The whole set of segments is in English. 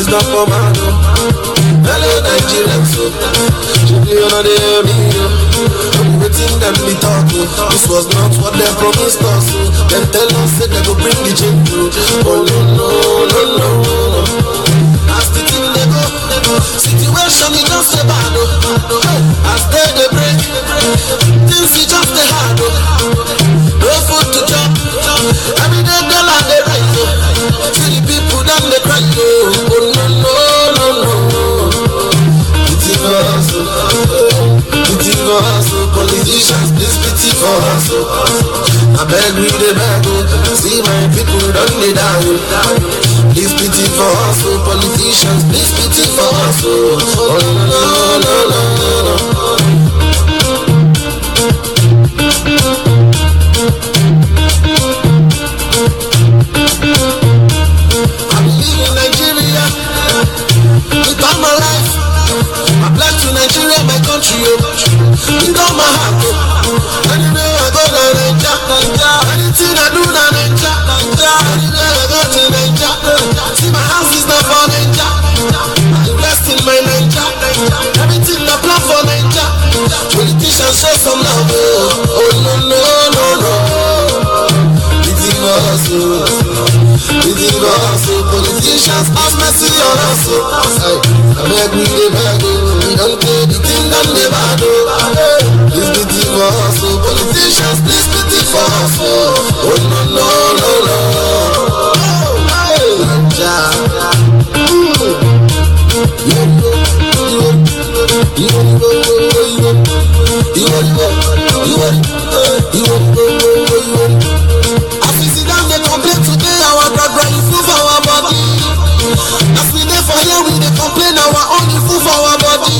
not for man. Hello Nigerian, so you know they hear me. I'm waiting them be talking. This was not what they promised us. Them tell us that they go bring the change. Oh no. As the thing they go, situation is just a bad. As they break, things is just a hard. No food to chop. Every day dollar they rise. See the people them they cry. Oh no. Pity for us, politicians, please pity for us. I beg we the beg, see my people don't need die. Please pity for us, politicians, please pity for us. Oh no. I believe in Nigeria with all my life. I pledge to Nigeria, my country, with all my heart. Anywhere I go, Nigeria. Anything I do, Nigeria. Anywhere I go to Nigeria. See my house is not for Nigeria. I invest in my Nigeria. Everything I plan for Nigeria. Politicians show some love. Oh no. Pity for us, politicians have mercy on us. I beg we the bad, we don't pay the thing that they bad. Please pity for us, politicians, please pity for us. Oh no. As we sit down, they complain today, our God improve our body. As we dey for here, we dey complain our own improve our body.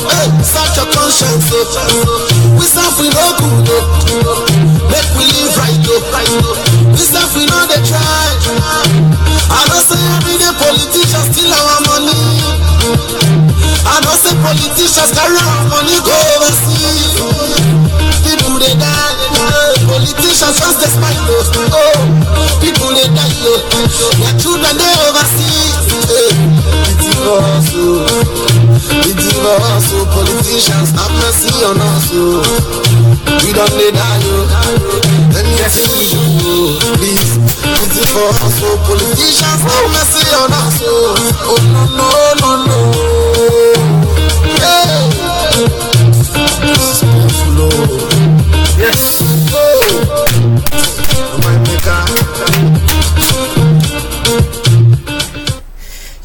Hey, search your conscience. We serve we no good. Make we live right. We serve we know they try. I don't say everyday politicians steal our money. I don't say politicians carry our money go overseas. People they die. Politicians just the spine. People they die. Their children they overseas. Pity for us, politicians have mercy on us. We don't they die. Anything we do, please pity for us, politicians have mercy on us. Oh no.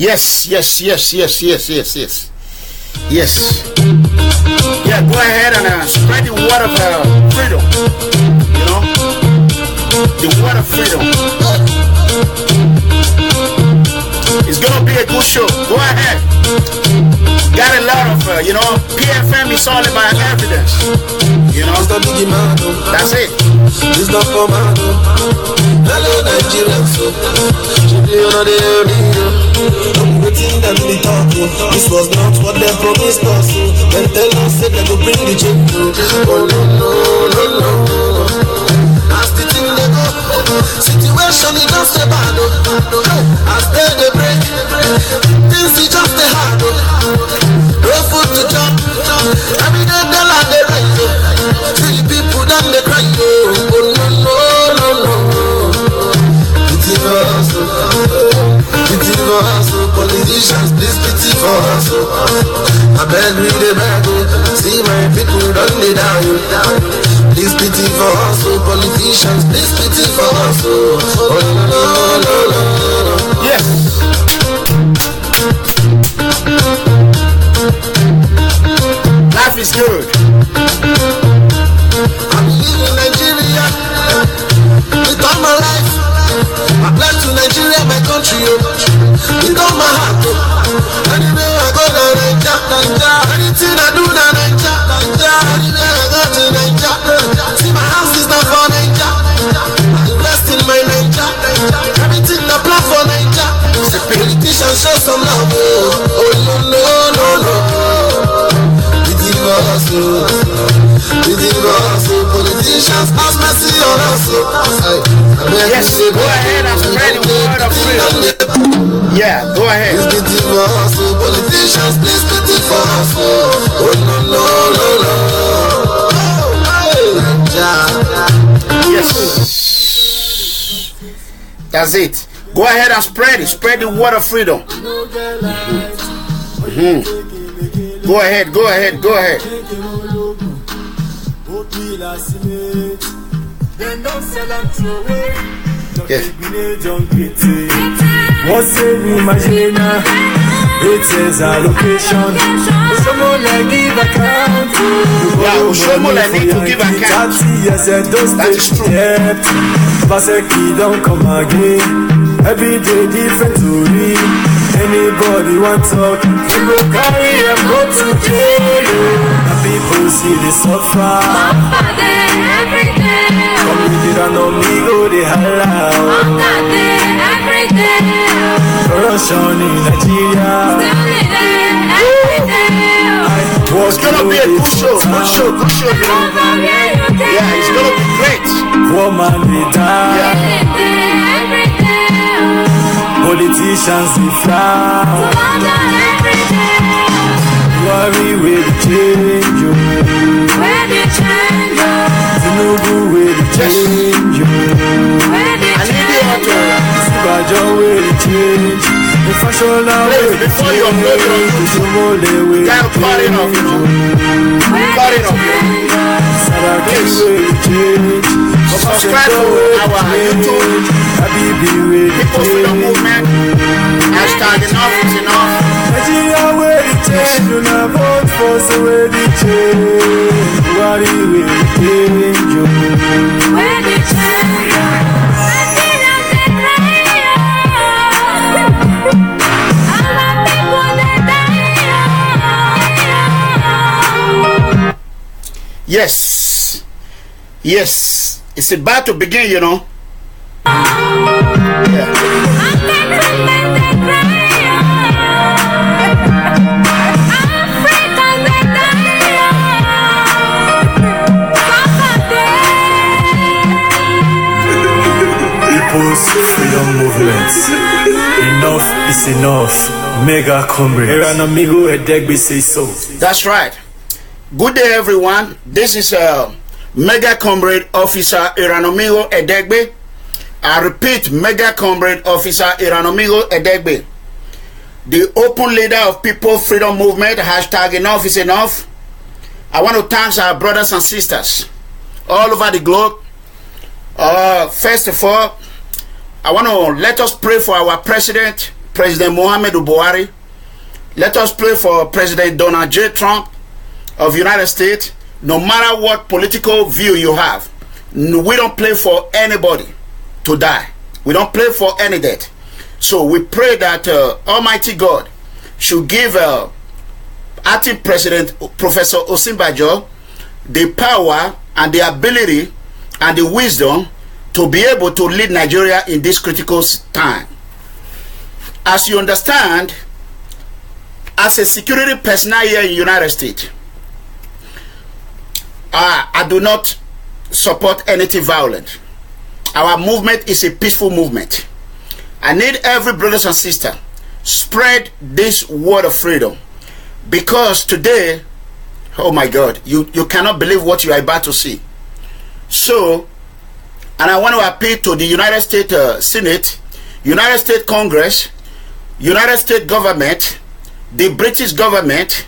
Yes. Yes. Yeah, go ahead and spread the word of freedom. You know, the word of freedom. It's gonna be a good show. Go ahead. Got a lot of, PFM is all about evidence. You know, that's it. It's not for man. Hello Nigerian, so you know they hear me. I'm waiting them be talking. This was not what they promised us. Then tell us that they go bring the change. Oh no. As the thing they go, situation is just a bad. As they break, things is just a hard. No food to chop. Every day dollar they rise. See the people them they cry. Oh no. Pity for us, politicians, please pity for us. I beg we the beg, see my people don't they die. Please pity for us, politicians, please pity for us. Oh no. Yes. Life is good. I believe in Nigeria with all my life. I pledge to Nigeria, my country, with all my heart. Anywhere I go, Nigeria. Anything I do, Nigeria. Anywhere I go to Nigeria. See my house is not for Nigeria. I invest in my Nigeria. Everything I plan for Nigeria. The politicians show some love. Oh no. Pity for us, politicians have mercy on us. Yes, go ahead and spread the word of freedom. Yeah, go ahead. Politicians, please get it for us. Oh, no. Yes. That's it. Go ahead and spread it. Spread the word of freedom. Go ahead. Yes. What's the imagine? It says allocation. Someone give account. Yeah, someone need to give account. That is true. Paseki don't come again. Every day different story. Anybody want talk? You go carry and go to jail. The people see the suffer. Every day. Come with it and on me go the holla. Every day. Corruption in Nigeria. It's gonna be a good show, you know. Yeah, it's gonna be great. Woman, they die. Politicians, they frown. Worry with the change, you. Tinubu with the change, you. Sibajo with the change. The fashion now with the before you upload it on YouTube, you gotta cut it off, you know. Cut it off, please. Subscribe to our YouTube. People Freedom Movement. Hashtag enough is enough. Nigeria where the change, you not vote for so where the change. Worry with the change, you. Where the change. Yes, it's about to begin, you know. Yeah. People's Freedom Movement. Enough is enough. Mega comrades. Eranamigo Edegbe say so. That's right. Good day, everyone. This is Mega Comrade Officer Iranomigo Edegbe. I repeat, Mega Comrade Officer Iranomigo Edegbe, the open leader of People's Freedom Movement. Hashtag enough is enough. I want to thank our brothers and sisters all over the globe. First of all, I want to let us pray for our president, President Muhammadu Buhari. Let us pray for President Donald J. Trump of United States. No matter what political view you have, we don't play for anybody to die. We don't play for any death. So we pray that Almighty God should give acting President Professor Osinbajo the power and the ability and the wisdom to be able to lead Nigeria in this critical time. As you understand, as a security personnel here in the United States, I do not support anything violent. Our movement is a peaceful movement. I need every brothers and sister spread this word of freedom, because today, oh my God, you cannot believe what you are about to see. So, and I want to appeal to the United States Senate, United States Congress, United States government, the British government,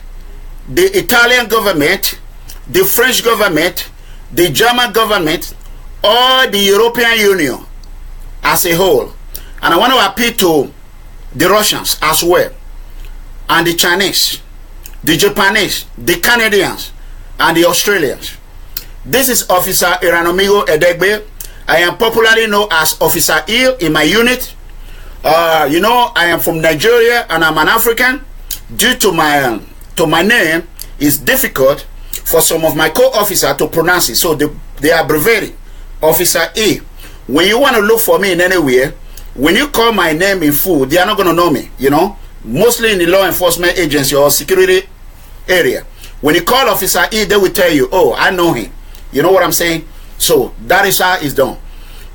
the Italian government, the French government, the German government, or the European Union as a whole. And I want to appeal to the Russians as well, and the Chinese, the Japanese, the Canadians, and the Australians. This is Officer Iranomigo Edegbe. I am popularly known as Officer E in my unit. You know, I am from Nigeria and I'm an African. Due to my name, it's difficult for some of my co-officers to pronounce it, so they are abbreviating Officer E. When you want to look for me in anywhere, when you call my name in full, they are not going to know me, you know, mostly in the law enforcement agency or security area. When you call Officer E, they will tell you, oh, I know him. You know what I'm saying? So that is how it's done.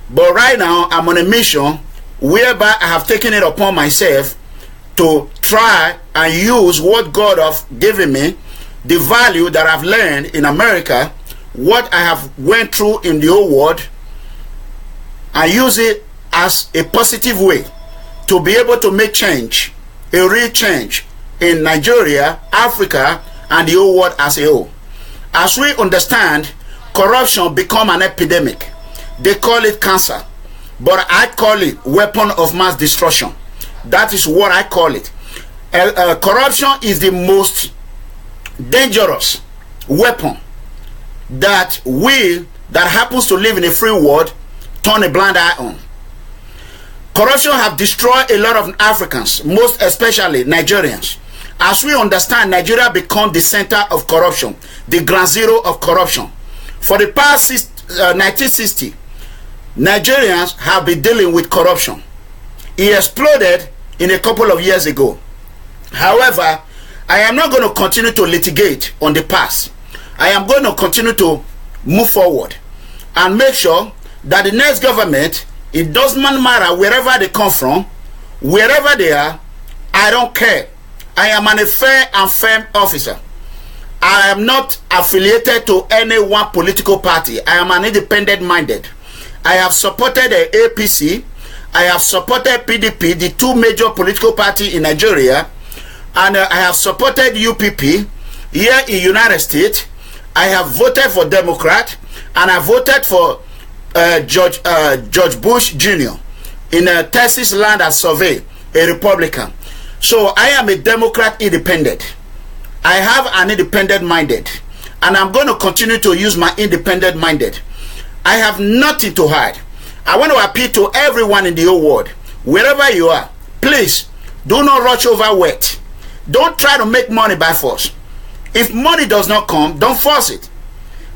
But right now, I'm on a mission whereby I have taken it upon myself to try and use what God have given me, the value that I've learned in America, what I have went through in the whole world, and use it as a positive way to be able to make change, a real change in Nigeria, Africa, and the whole world as a whole. As we understand, corruption become an epidemic. They call it cancer, but I call it weapon of mass destruction. That is what I call it. Corruption is the most dangerous weapon that we that happens to live in a free world turn a blind eye on. Corruption have destroyed a lot of Africans, most especially Nigerians. As we understand, Nigeria become the center of corruption, the ground zero of corruption. For the past 1960, Nigerians have been dealing with corruption. It exploded in a couple of years ago. However, I am not going to continue to litigate on the past. I am going to continue to move forward and make sure that the next government, it doesn't matter wherever they come from, wherever they are, I don't care. I am a fair and firm officer. I am not affiliated to any one political party. I am an independent minded. I have supported the APC. I have supported PDP, the two major political parties in Nigeria. And I have supported UPP here in United States. I have voted for Democrat. And I voted for George Bush Jr. in Texas Land and Survey, a Republican. So I am a Democrat independent. I have an independent minded. And I'm going to continue to use my independent minded. I have nothing to hide. I want to appeal to everyone in the whole world. Wherever you are, please do not rush over wet. Don't try to make money by force. If money does not come, don't force it.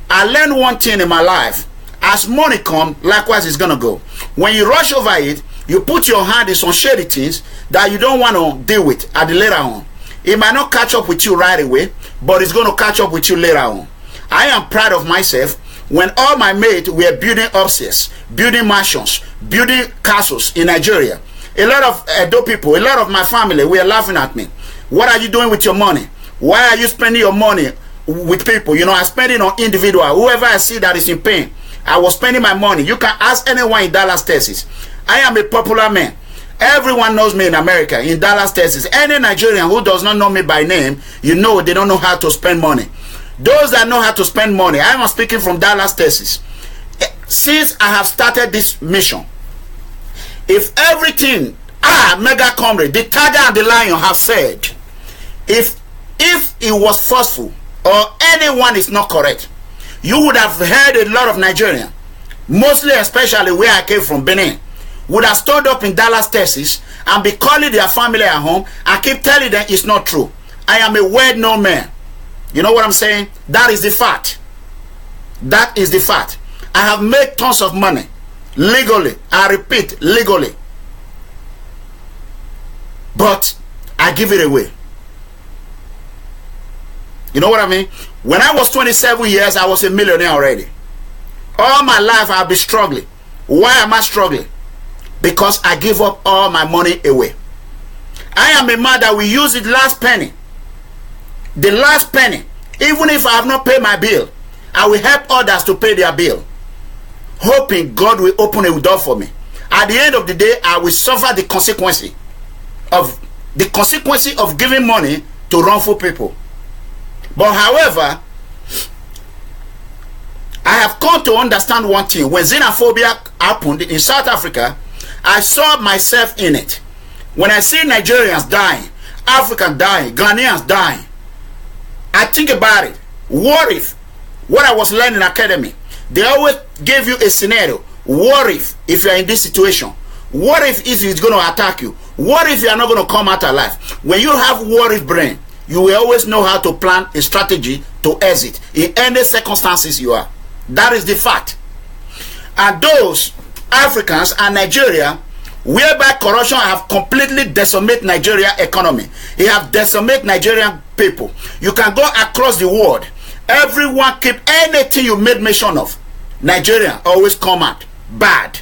I learned one thing in my life. As money comes, likewise it's going to go. When you rush over it, you put your hand in some shady things that you don't want to deal with at the later on. It might not catch up with you right away, but it's going to catch up with you later on. I am proud of myself. When all my mates were building upstairs, building mansions, building castles in Nigeria, a lot of Edo people, a lot of my family were laughing at me. What are you doing with your money? Why are you spending your money with people? You know, I spend it on individual. Whoever I see that is in pain, I was spending my money. You can ask anyone in Dallas, Texas. I am a popular man. Everyone knows me in America, in Dallas, Texas. Any Nigerian who does not know me by name, you know they don't know how to spend money. Those that know how to spend money, I am speaking from Dallas, Texas. Since I have started this mission, if everything, Mega Comrade, the tiger and the lion have said, if it was forceful or anyone is not correct, you would have heard a lot of Nigerians, mostly especially where I came from, Benin, would have stood up in Dallas, Texas, and be calling their family at home and keep telling them it's not true. I am a well-known man. You know what I'm saying? That is the fact. That is the fact. I have made tons of money legally. I repeat, legally. But I give it away. You know what I mean? When I was 27 years, I was a millionaire already. All my life I've been struggling. Why am I struggling? Because I give up all my money away. I am a man that will use the last penny. The last penny. Even if I have not paid my bill, I will help others to pay their bill, hoping God will open a door for me. At the end of the day, I will suffer the consequence of giving money to wrongful people. But however, I have come to understand one thing. When xenophobia happened in South Africa, I saw myself in it. When I see Nigerians dying, Africans dying, Ghanaians dying, I think about it. What if, what I was learning in academy, they always give you a scenario. What if you are in this situation? What if it's going to attack you? What if you are not going to come out alive? When you have what if brain, you will always know how to plan a strategy to exit in any circumstances you are. That is the fact. And those Africans and Nigeria, whereby corruption have completely decimated Nigeria economy. It have decimated Nigerian people. You can go across the world. Everyone keep anything you made mention of. Nigeria always come out bad.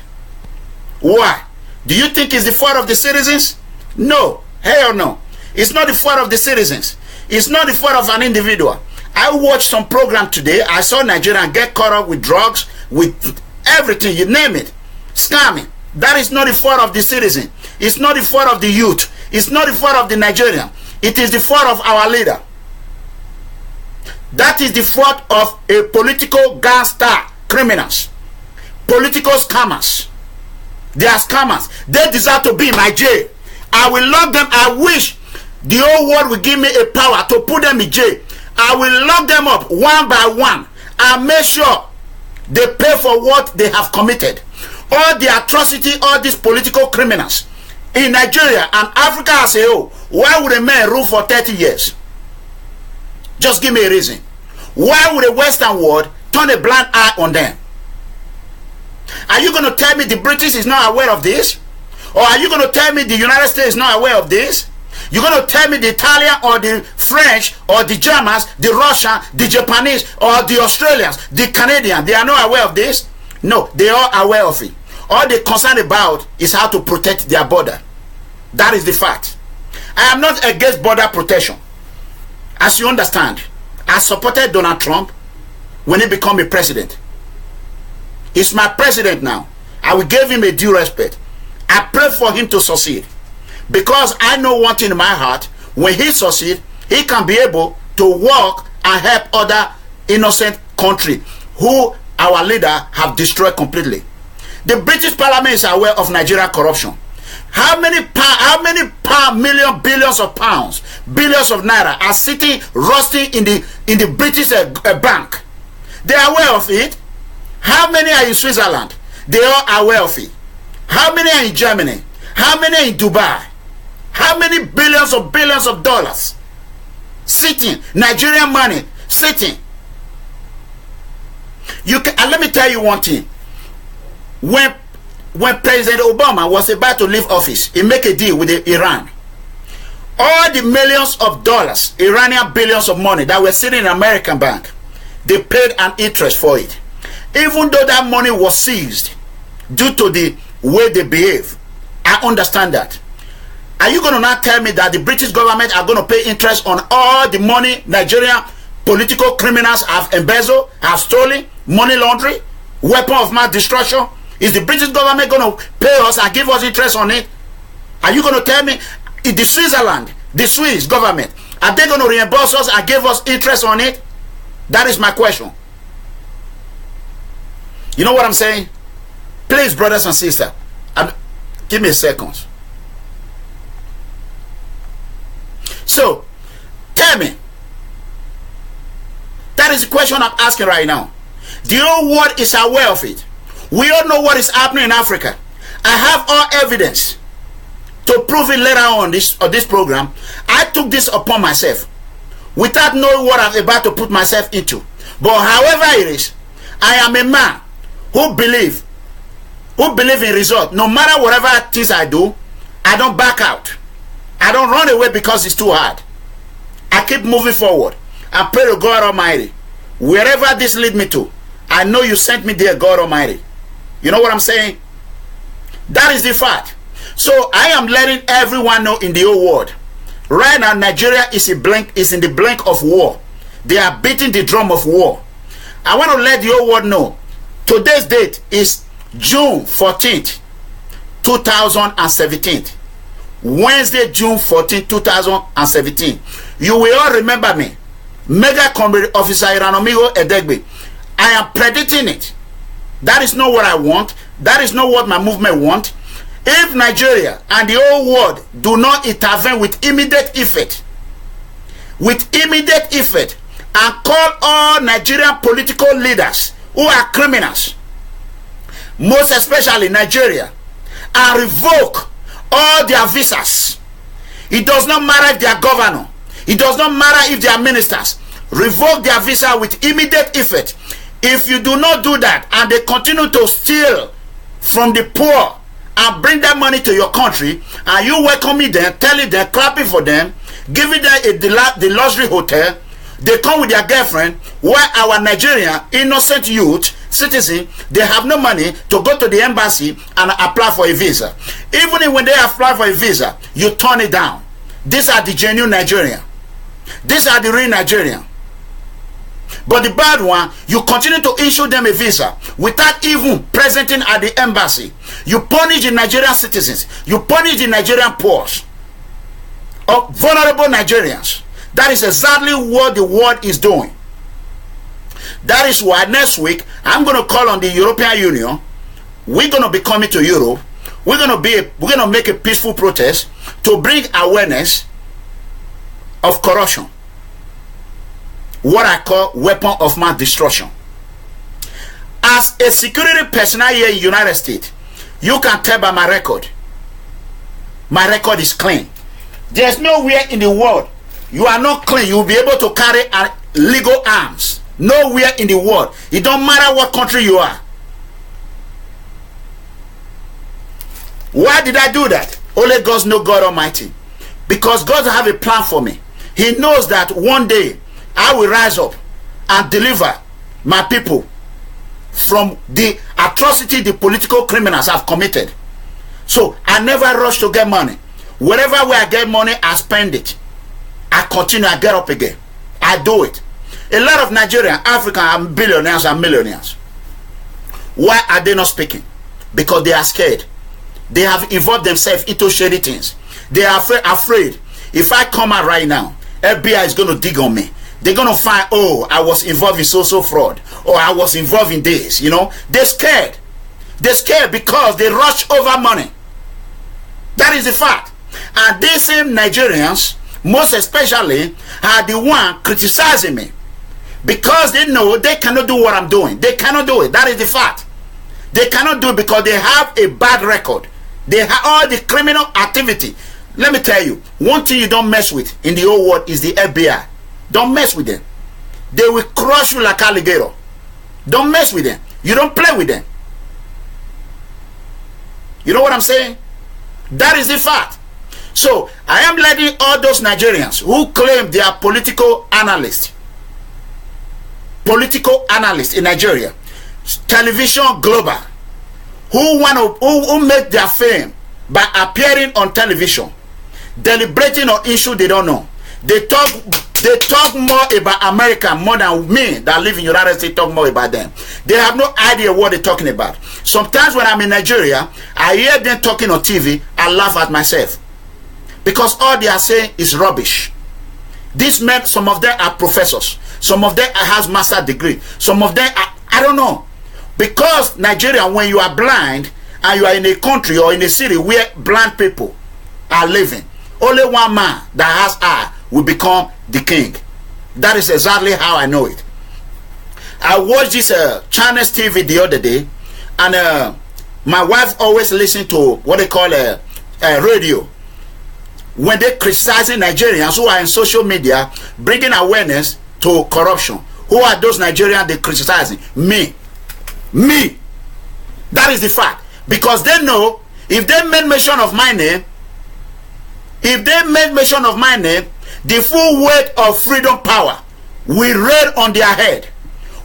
Why? Do you think it's the fault of the citizens? No. Hell no. It's not the fault of the citizens. It's not the fault of an individual. I watched some program today. I saw Nigerians get caught up with drugs, with everything, you name it. Scamming. That is not the fault of the citizen. It's not the fault of the youth. It's not the fault of the Nigerian. It is the fault of our leader. That is the fault of a political gangster criminals. Political scammers. They are scammers. They deserve to be in my jail. I will lock them. I wish the whole world will give me a power to put them in jail. I will lock them up one by one and make sure they pay for what they have committed. All the atrocity, all these political criminals in Nigeria and Africa as a whole. Why would a man rule for 30 years? Just give me a reason. Why would the Western world turn a blind eye on them? Are you going to tell me the British is not aware of this? Or are you going to tell me the United States is not aware of this? You're going to tell me the Italian or the French or the Germans, the Russian, the Japanese or the Australians, the Canadians, they are not aware of this? No, they are aware of it. All they're concerned about is how to protect their border. That is the fact. I am not against border protection. As you understand, I supported Donald Trump when he became a president. He's my president now. I will give him a due respect. I pray for him to succeed. Because I know one thing in my heart, when he succeeds, he can be able to work and help other innocent countries who our leader have destroyed completely. The British Parliament is aware of Nigerian corruption. How many million, billions of pounds, billions of naira are sitting rusting in the British bank? They are aware of it. How many are in Switzerland? They are aware of it. How many are in Germany? How many are in Dubai? How many billions of dollars sitting, Nigerian money sitting? You can, and let me tell you one thing. When President Obama was about to leave office, he made a deal with Iran. All the millions of dollars, Iranian billions of money that were sitting in an American bank, they paid an interest for it. Even though that money was seized due to the way they behave, I understand that. Are you going to now tell me that the British government are going to pay interest on all the money Nigerian political criminals have embezzled, have stolen, money laundering, weapon of mass destruction? Is the British government going to pay us and give us interest on it? Are you going to tell me is the Switzerland, the Swiss government, are they going to reimburse us and give us interest on it? That is my question. You know what I'm saying? Please, brothers and sisters, give me a second. So, tell me. That is the question I'm asking right now. The whole world is aware of it. We all know what is happening in Africa. I have all evidence to prove it later on this program. I took this upon myself without knowing what I'm about to put myself into. But however it is, I am a man who believe in result. No matter whatever things I do, I don't back out. I don't run away because it's too hard. I keep moving forward and pray to God Almighty. Wherever this lead me to, I know you sent me there, God Almighty. You know what I'm saying? That is the fact. So I am letting everyone know in the whole world. Right now, Nigeria is in the blink of war. They are beating the drum of war. I want to let the whole world know. Today's date is June 14th, 2017. Wednesday, June 14, 2017. You will all remember me. Mega Comrade Officer Iranomigo Edegbe. I am predicting it. That is not what I want. That is not what my movement wants. If Nigeria and the whole world do not intervene with immediate effect, and call all Nigerian political leaders who are criminals, most especially Nigeria, and revoke all their visas. It does not matter if they are governor. It does not matter if they are ministers. Revoke their visa with immediate effect. If you do not do that and they continue to steal from the poor and bring that money to your country, and you welcoming them, telling them, clapping for them, giving them the luxury hotel, they come with their girlfriend, while our Nigerian innocent youth, citizen, they have no money to go to the embassy and apply for a visa. Even when they apply for a visa, you turn it down. These are the genuine Nigerian. These are the real Nigerian. But the bad one, you continue to issue them a visa without even presenting at the embassy. You punish the Nigerian citizens. You punish the Nigerian poor or vulnerable Nigerians. That is exactly what the world is doing. That is why next week I'm going to call on the European Union. We're going to be coming to Europe. We're going to make a peaceful protest to bring awareness of corruption. What I call weapon of mass destruction. As a security personnel here in the United States, you can tell by my record. My record is clean. There's nowhere in the world you are not clean. You will be able to carry legal arms. Nowhere in the world. It don't matter what country you are. Why did I do that? Only God knows, God Almighty. Because God has a plan for me. He knows that one day I will rise up and deliver my people from the atrocity the political criminals have committed. So I never rush to get money. Wherever where I get money, I spend it. I continue, I get up again. I do it. A lot of Nigerian, African are billionaires and millionaires. Why are they not speaking? Because they are scared. They have involved themselves into shady things. They are afraid. If I come out right now, FBI is going to dig on me. They're going to find, oh, I was involved in social fraud. Or I was involved in this, you know. They're scared. They're scared because they rush over money. That is the fact. And these same Nigerians, most especially, are the one criticizing me. Because they know they cannot do what I'm doing. They cannot do it. That is the fact. They cannot do it because they have a bad record. They have all the criminal activity. Let me tell you, one thing you don't mess with in the whole world is the FBI. Don't mess with them. They will crush you like alligator. Don't mess with them. You don't play with them. You know what I'm saying? That is the fact. So, I am letting all those Nigerians who claim they are political analysts in Nigeria, television global, who make their fame by appearing on television, deliberating on issue they don't know. They talk more about America more than me that live in the United States talk more about them. They have no idea what they're talking about. Sometimes when I'm in Nigeria, I hear them talking on TV, I laugh at myself. Because all they are saying is rubbish. These men, some of them are professors. Some of them has master's degree. Some of them are, I don't know. Because Nigeria, when you are blind and you are in a country or in a city where blind people are living, only one man that has eye will become the king. That is exactly how I know it. I watched this Chinese TV the other day, and my wife always listens to what they call radio. When they criticizing Nigerians who are in social media, bringing awareness to corruption. Who are those Nigerians they criticizing? Me. That is the fact. Because they know if they made mention of my name, the full weight of freedom power will rain on their head.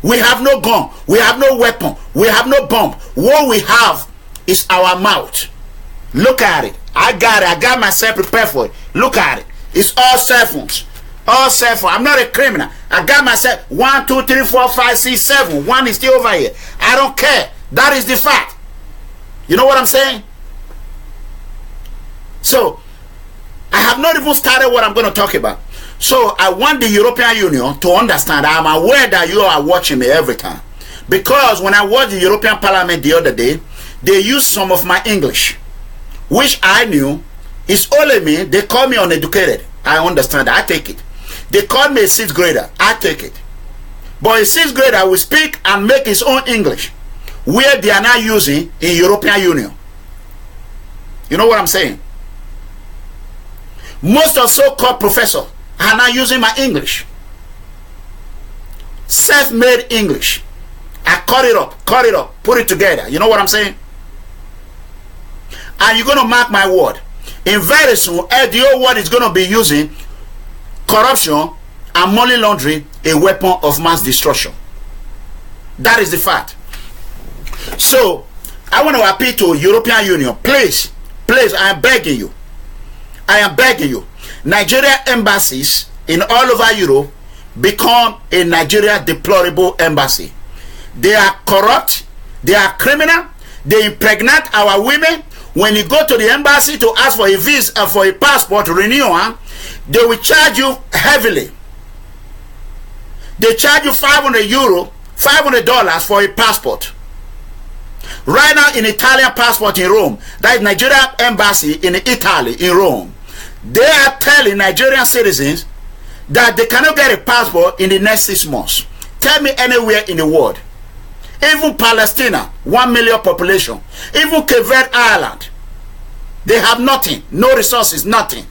We have no gun, we have no weapon, we have no bomb. What we have is our mouth. Look at it. I got myself prepared for it. Look at it. It's all cell phones. All cell phones. I'm not a criminal. I got myself 1, 2, 3, 4, 5, 6, 7. One is still over here. I don't care. That is the fact. You know what I'm saying? So, I have not even started what I'm going to talk about. So, I want the European Union to understand. I'm aware that you are watching me every time. Because when I watched the European Parliament the other day, they used some of my English, which I knew is only me. They call me uneducated. I understand. I take it. They call me a 6th grader. I take it. But a 6th grader will speak and make his own English, where they are not using in European Union. You know what I'm saying? Most of so-called professors are not using my English. Self-made English. I cut it up, put it together. You know what I'm saying? And you're going to mark my word. In very soon, the whole world is going to be using corruption and money laundering a weapon of mass destruction. That is the fact. So, I want to appeal to European Union. Please, I am begging you. Nigeria embassies in all over Europe become a Nigeria deplorable embassy. They are corrupt, they are criminal, they impregnate our women. When you go to the embassy to ask for a visa, for a passport renewal, they will charge you heavily. They charge you €500, $500 for a passport. Right now in Italian passport in Rome, that is Nigeria embassy in Italy, in Rome, they are telling Nigerian citizens that they cannot get a passport in the next 6 months. Tell me anywhere in the world. Even Palestine, 1 million population, even Cape Verde Island, they have nothing, no resources, nothing.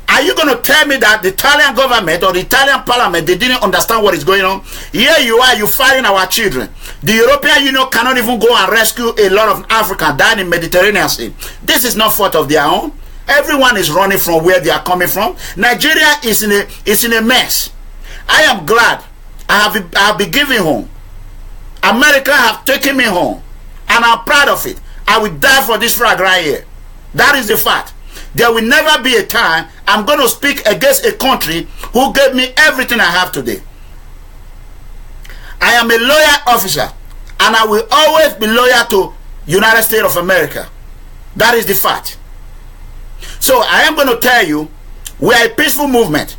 Are you going to tell me that the Italian government or the Italian parliament, they didn't understand what is going on? Here you are, you fighting our children. The European Union cannot even go and rescue a lot of Africans dying in Mediterranean Sea. This is not fault of their own. Everyone is running from where they are coming from. Nigeria is in a mess. I am glad I have been given home. America have taken me home, and I'm proud of it. I will die for this flag right here. That is the fact. There will never be a time I'm going to speak against a country who gave me everything I have today. I am a lawyer officer, and I will always be loyal to United States of America. That is the fact. So I am going to tell you, we are a peaceful movement.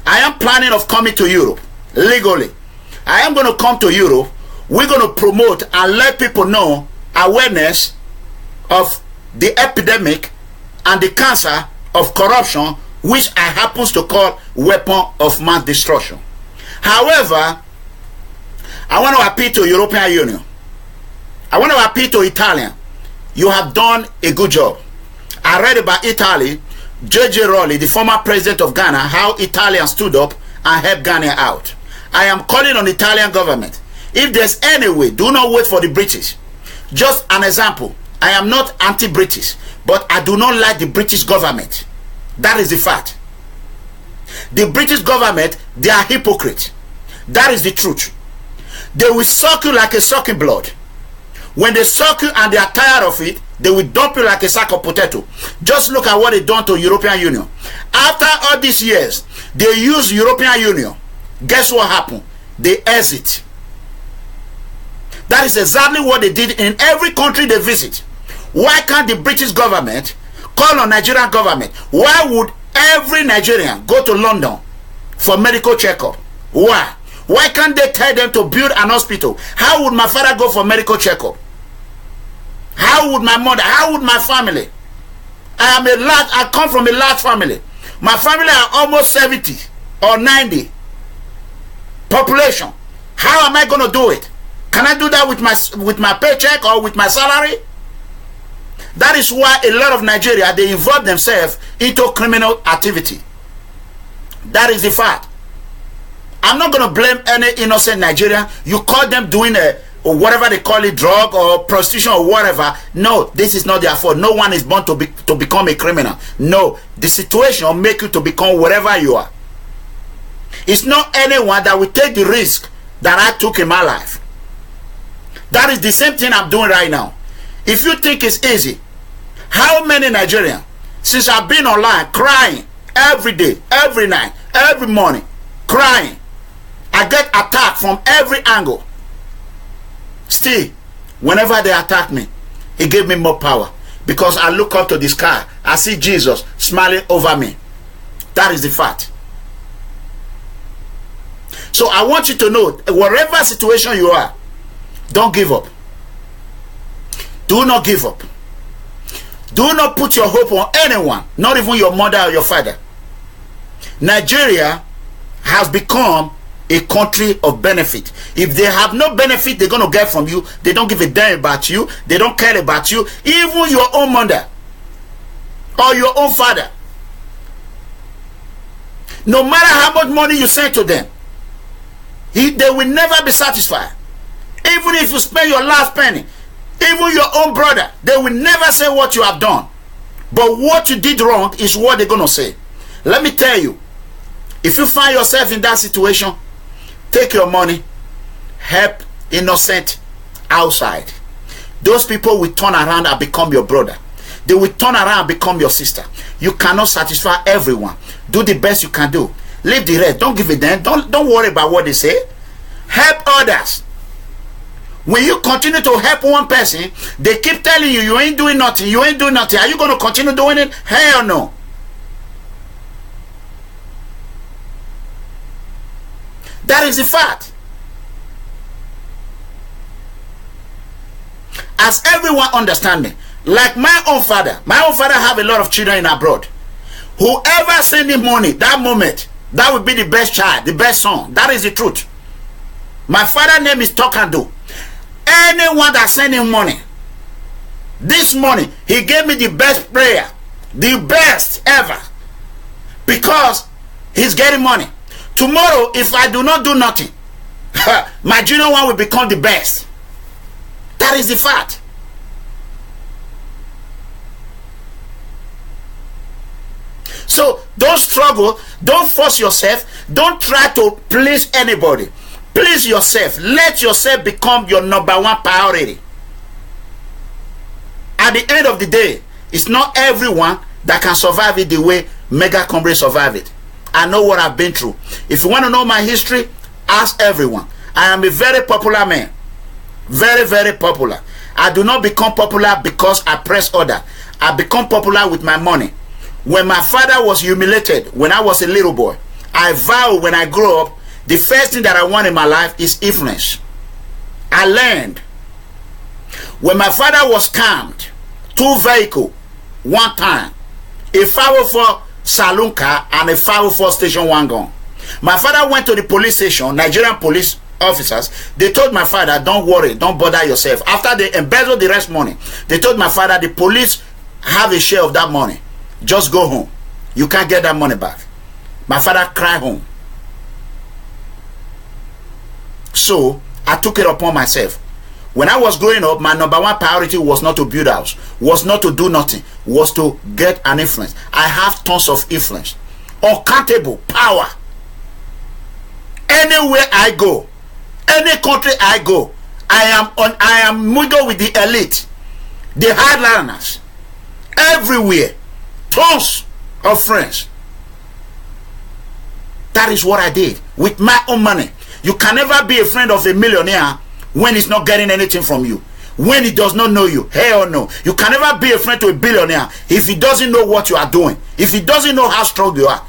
I am planning of coming to Europe legally. I am going to come to Europe. We're going to promote and let people know awareness of the epidemic and the cancer of corruption, which I happens to call weapon of mass destruction. However, I want to appeal to European Union. I want to appeal to Italian. You have done a good job. I read about Italy, J.J. Rowley, the former president of Ghana, how Italians stood up and helped Ghana out. I am calling on the Italian government. If there's any way, do not wait for the British. Just an example. I am not anti-British, but I do not like the British government. That is the fact. The British government, they are hypocrites. That is the truth. They will suck you like a sucking blood. When they suck you and they are tired of it, they will dump you like a sack of potato. Just look at what they done to European Union. After all these years, they use European Union. Guess what happened? They exit. That is exactly what they did in every country they visit. Why can't the British government call on Nigerian government? Why would every Nigerian go to London for medical checkup? Why? Why can't they tell them to build an hospital? How would my father go for medical checkup? How would my mother? How would my family? I come from a large family. My family are almost 70 or 90 population. How am I going to do it? Can I do that with my paycheck or with my salary? That is why a lot of Nigeria, they involve themselves into criminal activity. That is the fact. I'm not going to blame any innocent Nigerian. You call them doing or whatever they call it, drug or prostitution or whatever. No, this is not their fault. No one is born to become a criminal. No, the situation will make you to become whatever you are. It's not anyone that will take the risk that I took in my life. That is the same thing I'm doing right now. If you think it's easy, how many Nigerians, since I've been online crying every day, every night, every morning, crying, I get attacked from every angle. Still, whenever they attack me, it gave me more power, because I look up to the sky, I see Jesus smiling over me. That is the fact. So I want you to know, whatever situation you are, don't give up. Do not give up. Do not put your hope on anyone, not even your mother or your father. Nigeria has become a country of benefit. If they have no benefit they're going to get from you, they don't give a damn about you, they don't care about you, even your own mother or your own father. No matter how much money you send to them, they will never be satisfied. Even if you spend your last penny, even your own brother, they will never say what you have done. But what you did wrong is what they're going to say. Let me tell you, if you find yourself in that situation, take your money, help innocent outside. Those people will turn around and become your brother. they will turn around and become your sister. You cannot satisfy everyone. Do the best you can do. Leave the rest. Don't give it them. Don't worry about what they say. Help others. When you continue to help one person, they keep telling you, you ain't doing nothing, you ain't doing nothing. Are you going to continue doing it? Hell no. That is the fact. As everyone understand me, like my own father have a lot of children in abroad. Whoever send him money that moment, that will be the best child, the best son. That is the truth. My father's name is Tokando. Anyone that send him money, this morning, he gave me the best prayer, the best ever, because he's getting money. Tomorrow, if I do not do nothing, my junior one will become the best. That is the fact. So don't struggle, don't force yourself, don't try to please anybody. Please yourself. Let yourself become your number one priority. At the end of the day, it's not everyone that can survive it the way Mega Comrade survived it. I know what I've been through. If you want to know my history, ask everyone. I am a very popular man. Very, very popular. I do not become popular because I press order. I become popular with my money. When my father was humiliated, when I was a little boy, I vowed when I grow up, the first thing that I want in my life is influence. I learned. When my father was scammed, 2 vehicles, one time, a 504 saloon car and a 504 station wagon. My father went to the police station, Nigerian police officers. They told my father, don't worry, don't bother yourself. After they embezzled the rest money, they told my father, the police have a share of that money. Just go home. You can't get that money back. My father cried home. So I took it upon myself. When I was growing up, my number one priority was not to build a house, was not to do nothing, was to get an influence. I have tons of influence, uncountable power. Anywhere I go, any country I go, I am mingled with the elite, the hardliners, everywhere. Tons of friends. That is what I did with my own money. You can never be a friend of a millionaire when he's not getting anything from you, when he does not know you. Hell no. You can never be a friend to a billionaire if he doesn't know what you are doing, if he doesn't know how strong you are.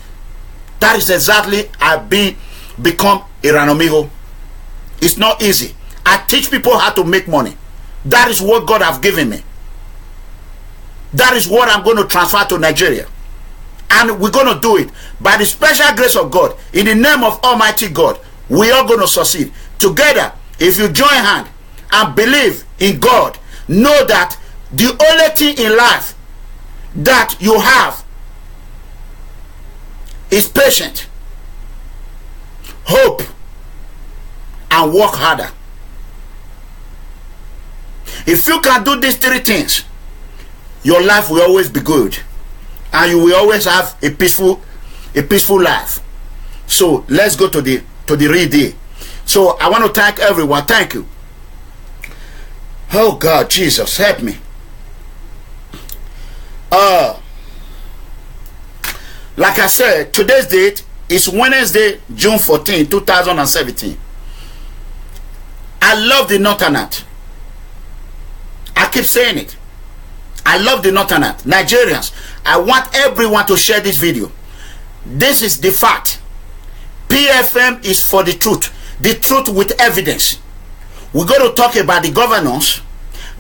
That is exactly I've become a Ranomigo. It's not easy. I teach people how to make money. That is what God has given me. That is what I'm going to transfer to Nigeria. And we're going to do it by the special grace of God. In the name of Almighty God, we are going to succeed. Together, if you join hand and believe in God, know that the only thing in life that you have is patience, hope, and work harder. If you can do these 3 things, your life will always be good, and you will always have a peaceful life. So let's go to the real deal. So I want to thank everyone. Thank you. Oh God, Jesus, help me. Like I said, today's date is Wednesday, June 14, 2017. I love the Northerners. I keep saying it. I love the Northerners. Nigerians, I want everyone to share this video. This is the fact. PFM is for the truth with evidence. We're going to talk about the governance.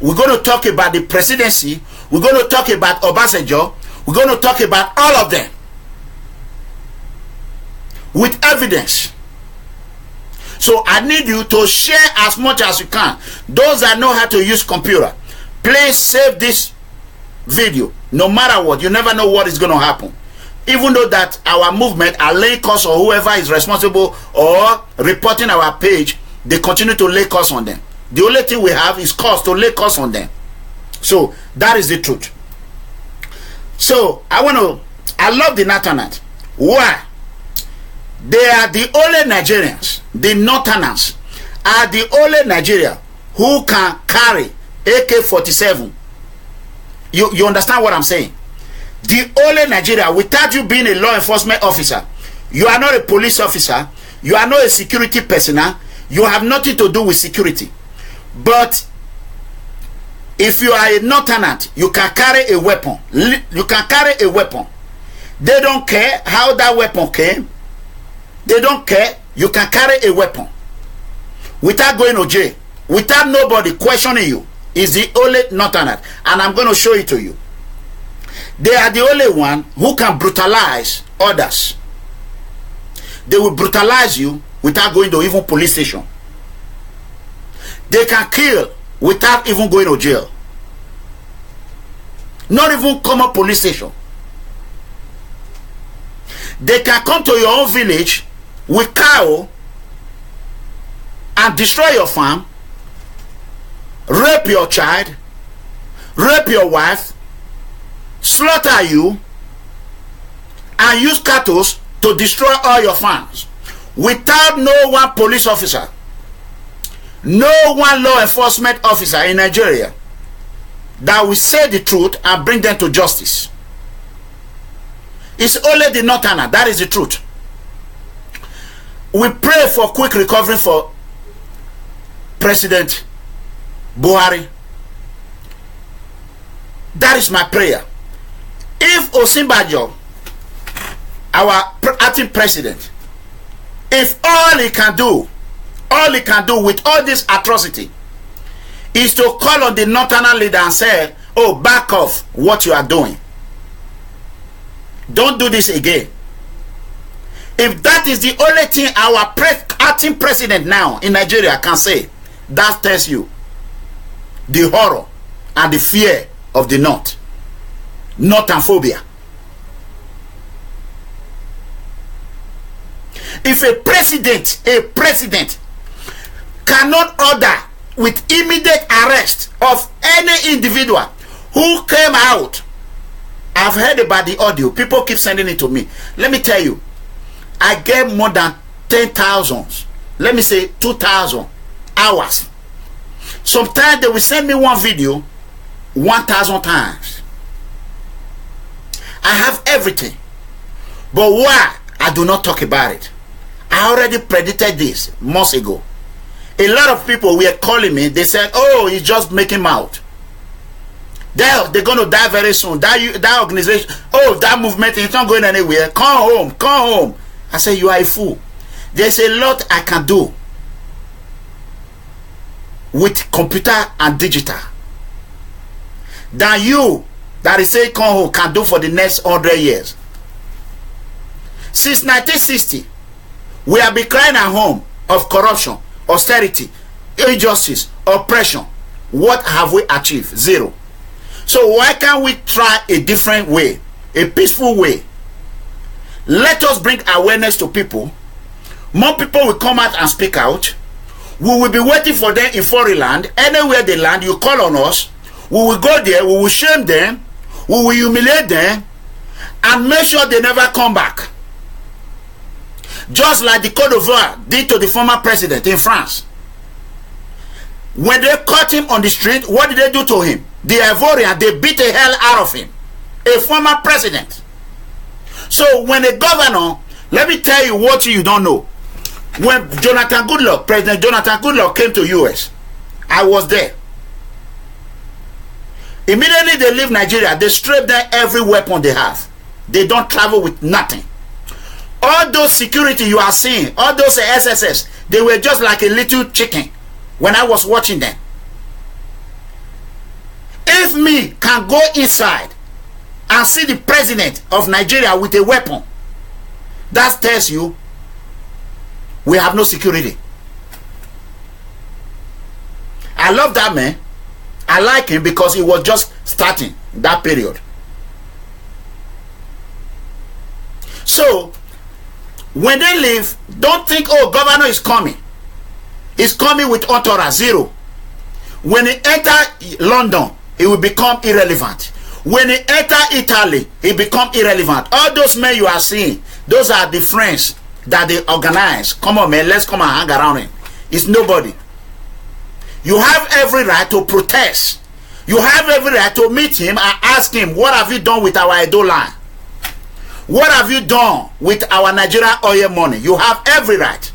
We're going to talk about the presidency. We're going to talk about Obasanjo. We're going to talk about all of them with evidence. So I need you to share as much as you can. Those that know how to use computer, please save this video. No matter what, you never know what is going to happen. Even though that our movement, our lay costs or whoever is responsible or reporting our page, they continue to lay costs on them. The only thing we have is cost to lay costs on them. So that is the truth. So I love the Northerners. Why? They are the only Nigerians, the Northerners are the only Nigeria who can carry AK-47 You understand what I'm saying? The only Nigeria, without you being a law enforcement officer, you are not a police officer, you are not a security personnel, you have nothing to do with security. But if you are a lieutenant, you can carry a weapon. You can carry a weapon. They don't care how that weapon came. They don't care. You can carry a weapon without going to jail, without nobody questioning you. Is the only lieutenant, and I'm going to show it to you. They are the only one who can brutalize others. They will brutalize you without going to even police station. They can kill without even going to jail. Not even common police station. They can come to your own village with cow and destroy your farm, rape your child, rape your wife, slaughter you, and use cattle to destroy all your farms without no one police officer, no one law enforcement officer in Nigeria that will say the truth and bring them to justice. It's only the northerner. That is the truth. We pray for quick recovery for President Buhari. That is my prayer. If Osinbajo, our acting president, if all he can do with all this atrocity is to call on the northern leader and say, oh, back off what you are doing. Don't do this again. If that is the only thing our acting president now in Nigeria can say, that tells you the horror and the fear of the North. Northophobia. If a president cannot order with immediate arrest of any individual who came out, I've heard about the audio. People keep sending it to me. Let me tell you, I get more than 10,000, let me say 2,000 hours. Sometimes they will send me one video 1,000 times. I have everything. But why I do not talk about it? I already predicted this months ago. A lot of people were calling me. They said, oh, he's just making out. They're going to die very soon. That organization, oh, that movement is not going anywhere. Come home. I say, you are a fool. There's a lot I can do with computer and digital than you that is saying come home can do for the next 100 years. Since 1960, we have been crying at home of corruption, austerity, injustice, oppression. What have we achieved? Zero. So why can't we try a different way, a peaceful way? Let us bring awareness to people. More people will come out and speak out. We will be waiting for them in foreign land. Anywhere they land, you call on us. We will go there. We will shame them. We will humiliate them. And make sure they never come back. Just like the Côte d'Ivoire did to the former president in France. When they caught him on the street, what did they do to him? The Ivorian, they beat the hell out of him. A former president. So when a governor, let me tell you what you don't know. When Jonathan Goodluck, President Jonathan Goodluck came to US, I was there. Immediately they leave Nigeria, they strip them every weapon they have. They don't travel with nothing. All those security you are seeing, all those SSS, they were just like a little chicken when I was watching them. If me can go inside and see the president of Nigeria with a weapon, that tells you we have no security. I love that man. I like him because he was just starting that period. So when they leave, don't think, oh, governor is coming. He's coming with entourage, zero. When he enter London, he will become irrelevant. When he enter Italy, he become irrelevant. All those men you are seeing, those are the friends that they organize. Come on, man, let's come and hang around him. It's nobody. You have every right to protest. You have every right to meet him and ask him, what have you done with our Edo land? What have you done with our Nigerian oil money? You have every right.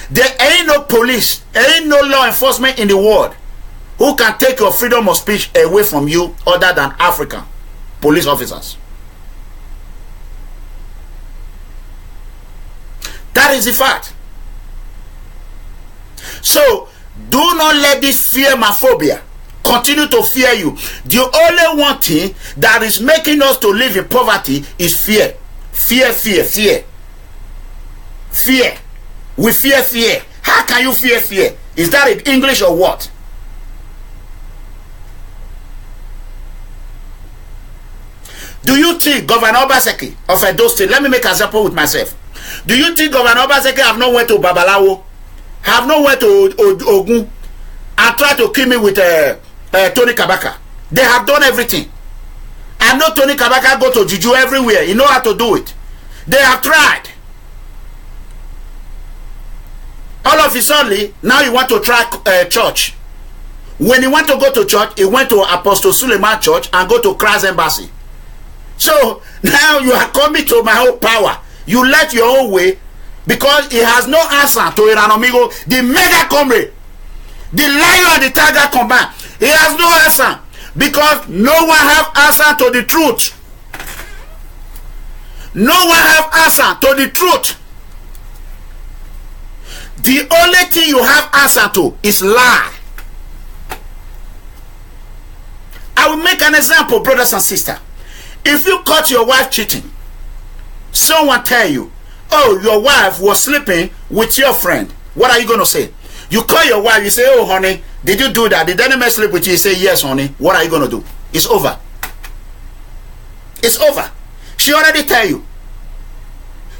There ain't no police, ain't no law enforcement in the world who can take your freedom of speech away from you other than African police officers. That is the fact. So, do not let this fear-mophobia continue to fear you. The only one thing that is making us to live in poverty is fear. Fear, fear, fear. Fear. We fear fear. How can you fear fear? Is that in English or what? Do you think Governor Obaseki of Edo State, let me make an example with myself. Do you think Governor Obaseki have not went to Babalawo, have not went to Ogun, and tried to kill me with Tony Kabaka? They have done everything. I know Tony Kabaka go to Juju everywhere. He know how to do it. They have tried. All of a sudden, now you want to try church. When he went to go to church, he went to Apostle Suleiman Church and go to Christ Embassy. So now you are coming to my own power. You let your own way because he has no answer to Iranomigo, the mega comrade, the lion and the tiger combined. He has no answer because no one have answer to the truth. No one have answer to the truth. The only thing you have answer to is lie. I will make an example, brothers and sisters. If you caught your wife cheating, someone tell you, oh, your wife was sleeping with your friend, what are you going to say? You call your wife, you say, oh, honey, did you do that? Did anyone sleep with you? You say, yes, honey. What are you going to do? It's over. It's over. She already tell you.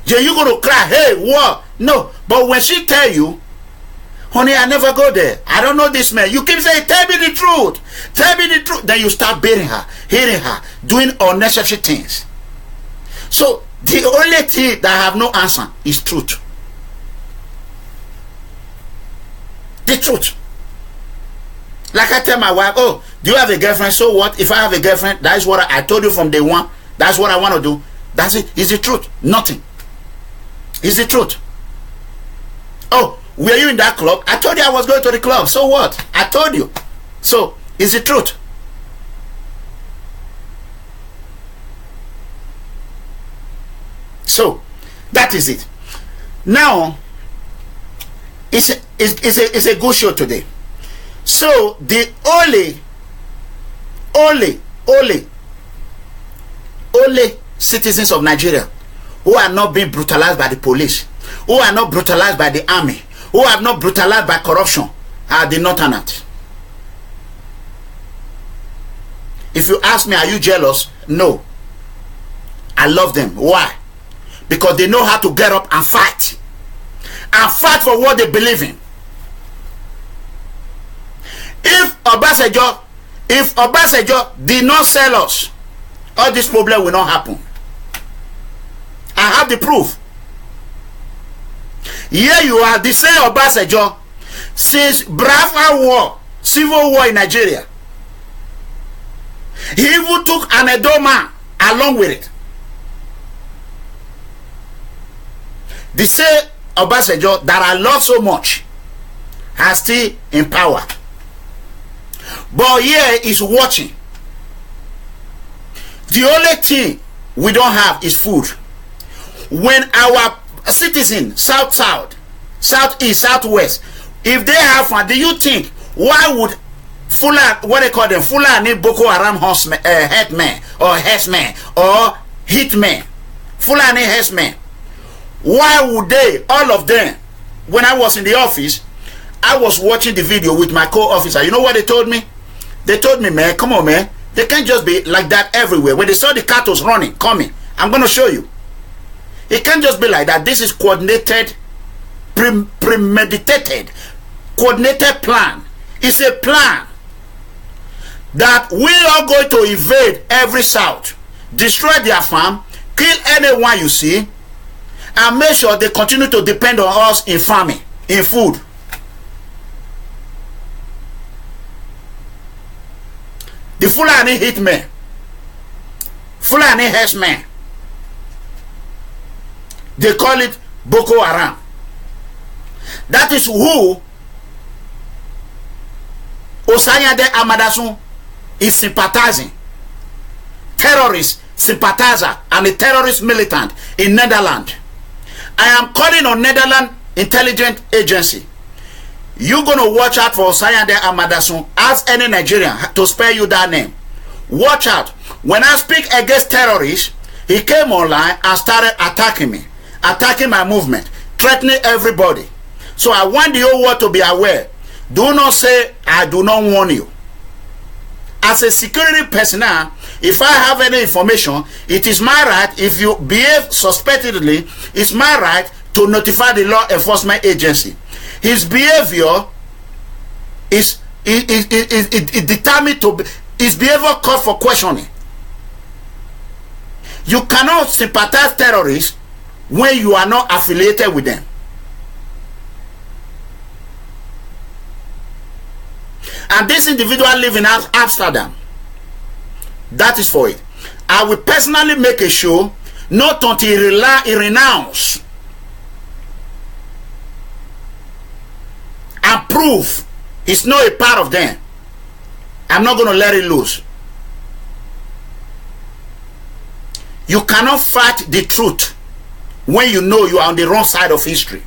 Yeah, you going to cry, hey, what? No. But when she tell you, honey, I never go there. I don't know this man. You keep saying, tell me the truth. Tell me the truth. Then you start beating her, hitting her, doing unnecessary things. So, the only thing that I have no answer is truth. The truth. Like I tell my wife, oh, do you have a girlfriend? So what? If I have a girlfriend, that is what I told you from day one. That's what I want to do. That's it. It's the truth. Nothing. It's the truth. Oh, were you in that club? I told you I was going to the club. So what? I told you. So, it's the truth. So, that is it. Now, it's a good show today. So, the only citizens of Nigeria who are not being brutalized by the police, who are not brutalized by the army, who are not brutalized by corruption are the Northerners. If you ask me, are you jealous? No. I love them. Why? Because they know how to get up and fight. And fight for what they believe in. If Obasanjo did not sell us, all this problem will not happen. I have the proof. Here you are, the same Obasanjo, since Biafra War, civil war in Nigeria. He even took an Edo man along with it. The same Obasanjo that I love so much are still in power. But here is watching. The only thing we don't have is food. When our citizens, south, east, southwest, if they have fun, do you think why would what they call them, Fulani Boko Haram headmen or herdsmen or hitmen, Fulani herdsmen, why would they, all of them, when I was in the office, I was watching the video with my co-officer. You know what they told me? They told me, man, come on, man, they can't just be like that everywhere. When they saw the cattle running, coming, I'm going to show you. It can't just be like that. This is coordinated, premeditated, coordinated plan. It's a plan that we are going to invade every south, destroy their farm, kill anyone you see, and make sure they continue to depend on us in farming, in food. The Fulani hitmen, Fulani herdsmen, they call it Boko Haram. That is who Osayande Amadasun is sympathizing. Terrorist sympathizer and a terrorist militant in Netherlands. I am calling on Netherlands Intelligence Agency. You're going to watch out for Osayande Amadasun. Ask any Nigerian to spare you that name. Watch out. When I speak against terrorists, he came online and started attacking me, attacking my movement, threatening everybody. So I want the whole world to be aware. Do not say I do not warn you. As a security personnel, if I have any information, it is my right. If you behave suspectedly, it's my right to notify the law enforcement agency. His behavior is determined to be, his behavior called for questioning. You cannot sympathize terrorists when you are not affiliated with them. And this individual lives in Amsterdam. That is for it. I will personally make a show, not until he renounce and prove it's not a part of them. I'm not going to let it loose. You cannot fight the truth when you know you are on the wrong side of history.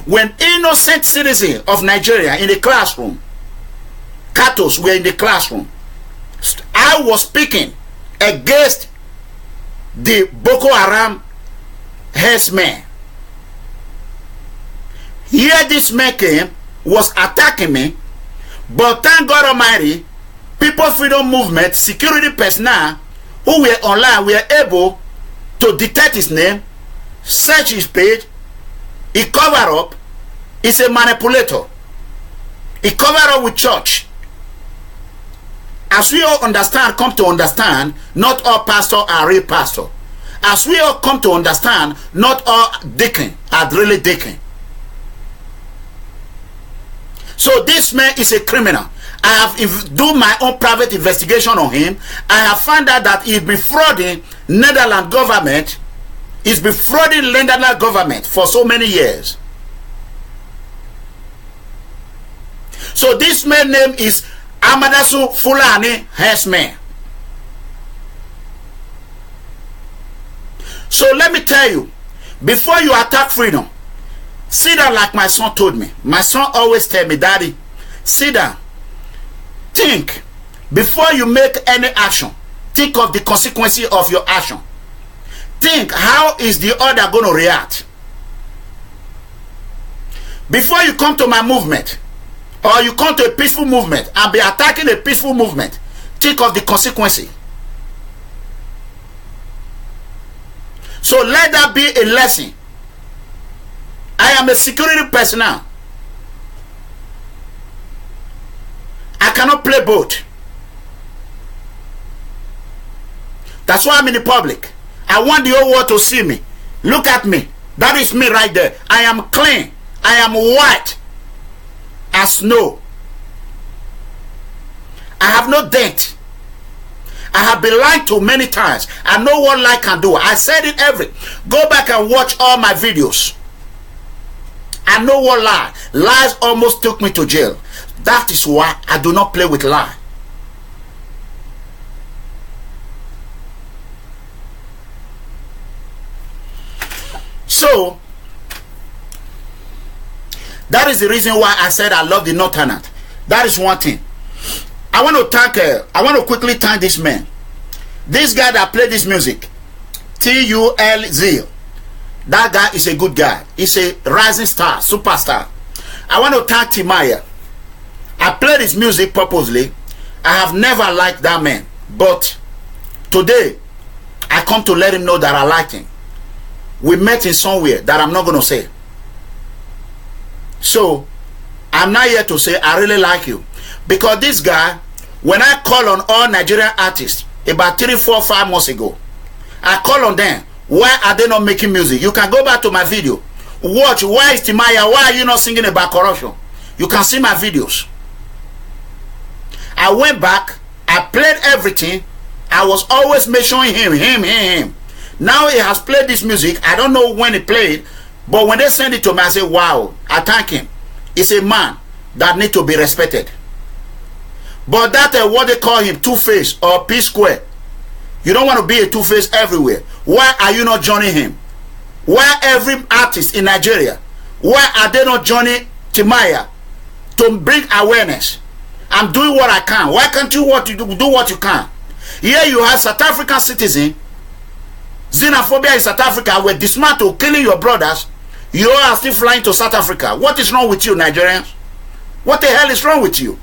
When innocent citizens of Nigeria in the classroom, Katos were in the classroom, I was speaking against the Boko Haram herdsmen. Here this man came, was attacking me, but thank God Almighty, People's Freedom Movement security personnel who were online were able to detect his name, search his page. He covered up. He's a manipulator. He covered up with church. As we all understand, come to understand, not all pastors are real pastors. As we all come to understand, not all deacons are really deacons. So this man is a criminal. I have done my own private investigation on him. I have found out that he's been frauding Netherlands government. He's been frauding Netherlands government for so many years. So this man's name is Amadasun Fulani herdsman. So let me tell you, before you attack freedom, sit down like my son told me. My son always tell me, Daddy, sit down. Think. Before you make any action, think of the consequences of your action. Think, how is the other going to react? Before you come to my movement, or you come to a peaceful movement and be attacking a peaceful movement, think of the consequences. So let that be a lesson. I am a security personnel. I cannot play both. That's why I'm in the public. I want the whole world to see me. Look at me. That is me right there. I am clean. I am white as snow. I have no dent. I have been lied to many times. I know what lie can do. I said it go back and watch all my videos. I know what lie. Lies almost took me to jail. That is why I do not play with lie. So that is the reason why I said I love the Northerners. That is one thing. I want to quickly thank this man. This guy that played this music, TULZ. That guy is a good guy. He's a rising star, superstar. I want to thank Timaya. I played his music purposely. I have never liked that man. But today, I come to let him know that I like him. We met in somewhere that I'm not going to say. So, I'm not here to say I really like you. Because this guy, when I call on all Nigerian artists, about 3, 4, 5 months ago, I call on them. Why are they not making music? You can go back to my video. Watch, why is Timaya, why are you not singing about corruption? You can see my videos. I went back I played everything. I was always mentioning him. Now he has played this music. I don't know when he played, but when they send it to me, I say, wow, I thank him. He's a man that need to be respected. But that what they call him, Two-Face or P-Square. You don't want to be a Two-Face everywhere. Why are you not joining him? Why every artist in Nigeria, why are they not joining Timaya to bring awareness? I'm doing what I can. Why can't you do what you can? Here you have South African citizen. Xenophobia in South Africa were dismantled, killing your brothers. You are still flying to South Africa. What is wrong with you, Nigerians? What the hell is wrong with you?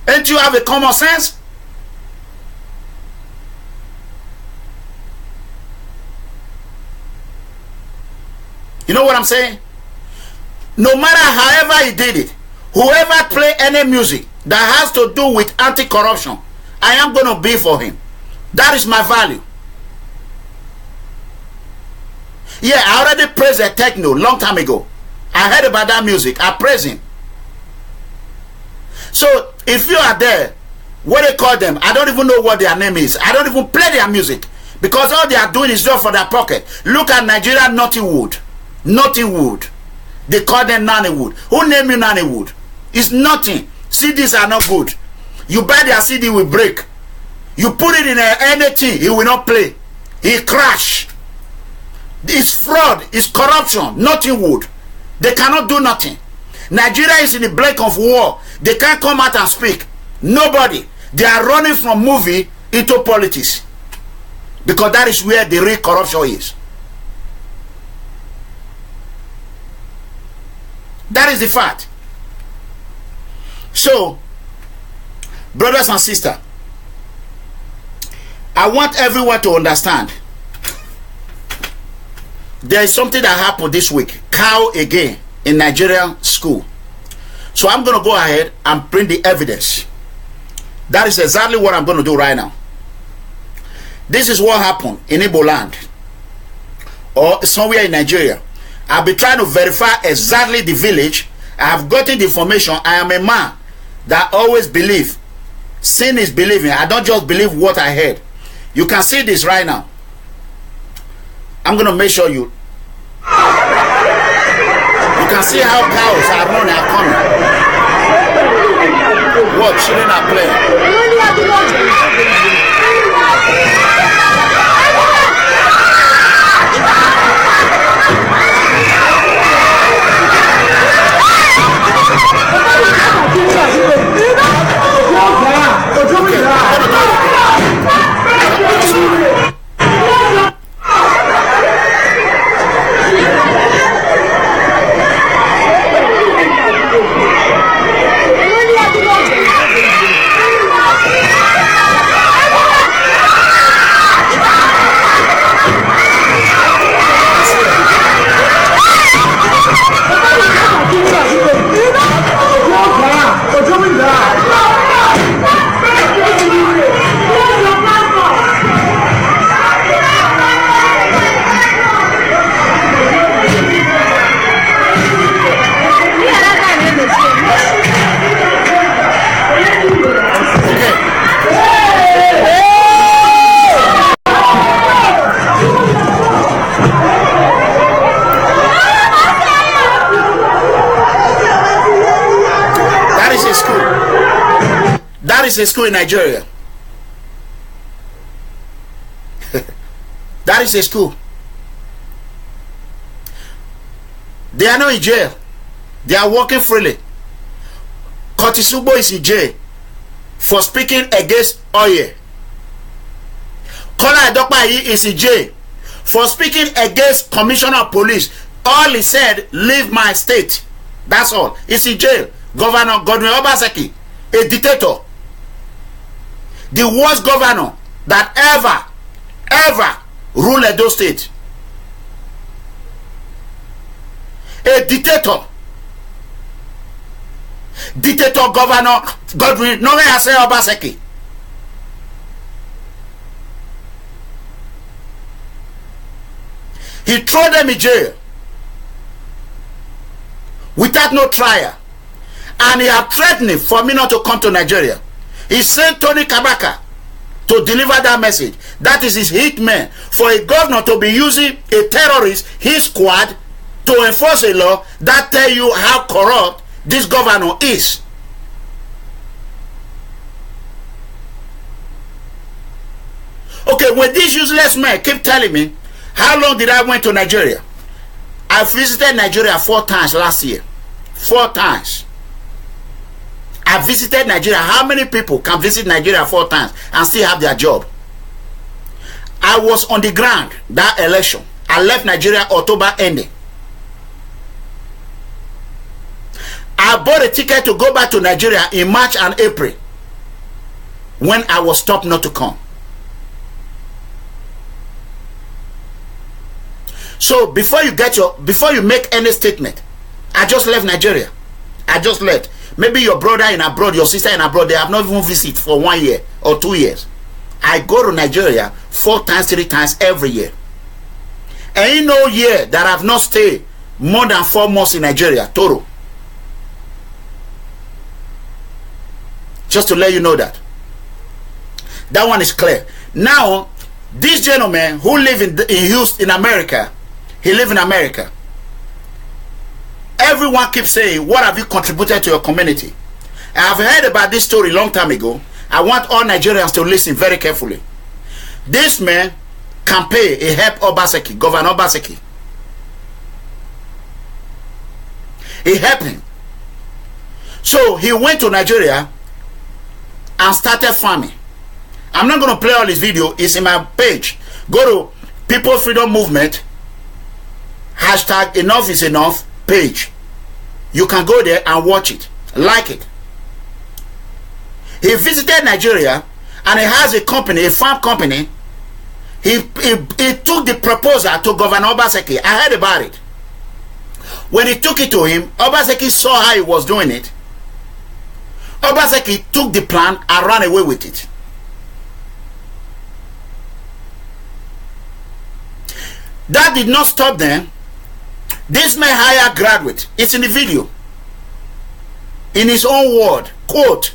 Ain't you have a common sense? You know what I'm saying? No matter however he did it, whoever play any music that has to do with anti-corruption, I am going to be for him. That is my value. Yeah, I already praised the techno long time ago. I heard about that music. I praise him. So if you are there, what they call them, I don't even know what their name is. I don't even play their music because all they are doing is just for their pocket. Look at Nigeria, Nollywood. Nollywood. They call them Nollywood. Who named you Nollywood? It's nothing. CDs are not good. You buy their CD will break. You put it in anything, it will not play. It crash. It's fraud. It's corruption. Nollywood. They cannot do nothing. Nigeria is in the brink of war. They can't come out and speak. Nobody. They are running from movie into politics. Because that is where the real corruption is. That is the fact. So, brothers and sisters, I want everyone to understand. There is something that happened this week. Cow again in Nigerian school. So I'm going to go ahead and bring the evidence. That is exactly what I'm going to do right now. This is what happened in Igbo land or somewhere in Nigeria. I've been trying to verify exactly the village. I have gotten the information. I am a man that always believe. Sin is believing. I don't just believe what I heard. You can see this right now. I'm going to make sure you can see how cows are running, are coming. What? Children are playing. A school in Nigeria. That is a school. They are not in jail. They are working freely. Kotisubo is in jail for speaking against Oye. Kola Edokpayi is in jail for speaking against Commissioner of Police. All he said, leave my state. That's all. He's in jail. Governor Godwin Obaseki, a dictator. The worst governor that ever ruled Edo State. A dictator. Dictator Governor Godwin Obaseki. He threw them in jail without no trial. And he had threatened for me not to come to Nigeria. He sent Tony Kabaka to deliver that message. That is his hitman. For a governor to be using a terrorist, his squad, to enforce a law that tell you how corrupt this governor is. Okay, when this useless man keep telling me, how long did I went to Nigeria? I visited Nigeria 4 times last year. 4 times. I visited Nigeria. How many people can visit Nigeria 4 times and still have their job? I was on the ground that election. I left Nigeria October ending. I bought a ticket to go back to Nigeria in March and April when I was stopped not to come. So before you make any statement, I just left Nigeria. I just left. Maybe your brother in abroad, your sister in abroad, they have not even visited for 1 year or 2 years. I go to Nigeria 4 times, 3 times every year. Ain't no year that I've not stayed more than 4 months in Nigeria, total. Just to let you know that. That one is clear. Now, this gentleman who live in Houston, in America, he live in America. Everyone keeps saying, what have you contributed to your community? I've heard about this story a long time ago. I want all Nigerians to listen very carefully. This man campaigned a help Obaseki, Governor Obaseki. He helped him. So he went to Nigeria and started farming. I'm not going to play all his video. It's in my page. Go to People Freedom Movement # Enough is Enough page. You can go there and watch it, like it. He visited Nigeria and he has a company, a farm company. He took the proposal to Governor Obaseki. I heard about it. When he took it to him, Obaseki saw how he was doing it. Obaseki took the plan and ran away with it. That did not stop them. This man hired graduate. It's in the video. In his own word, quote,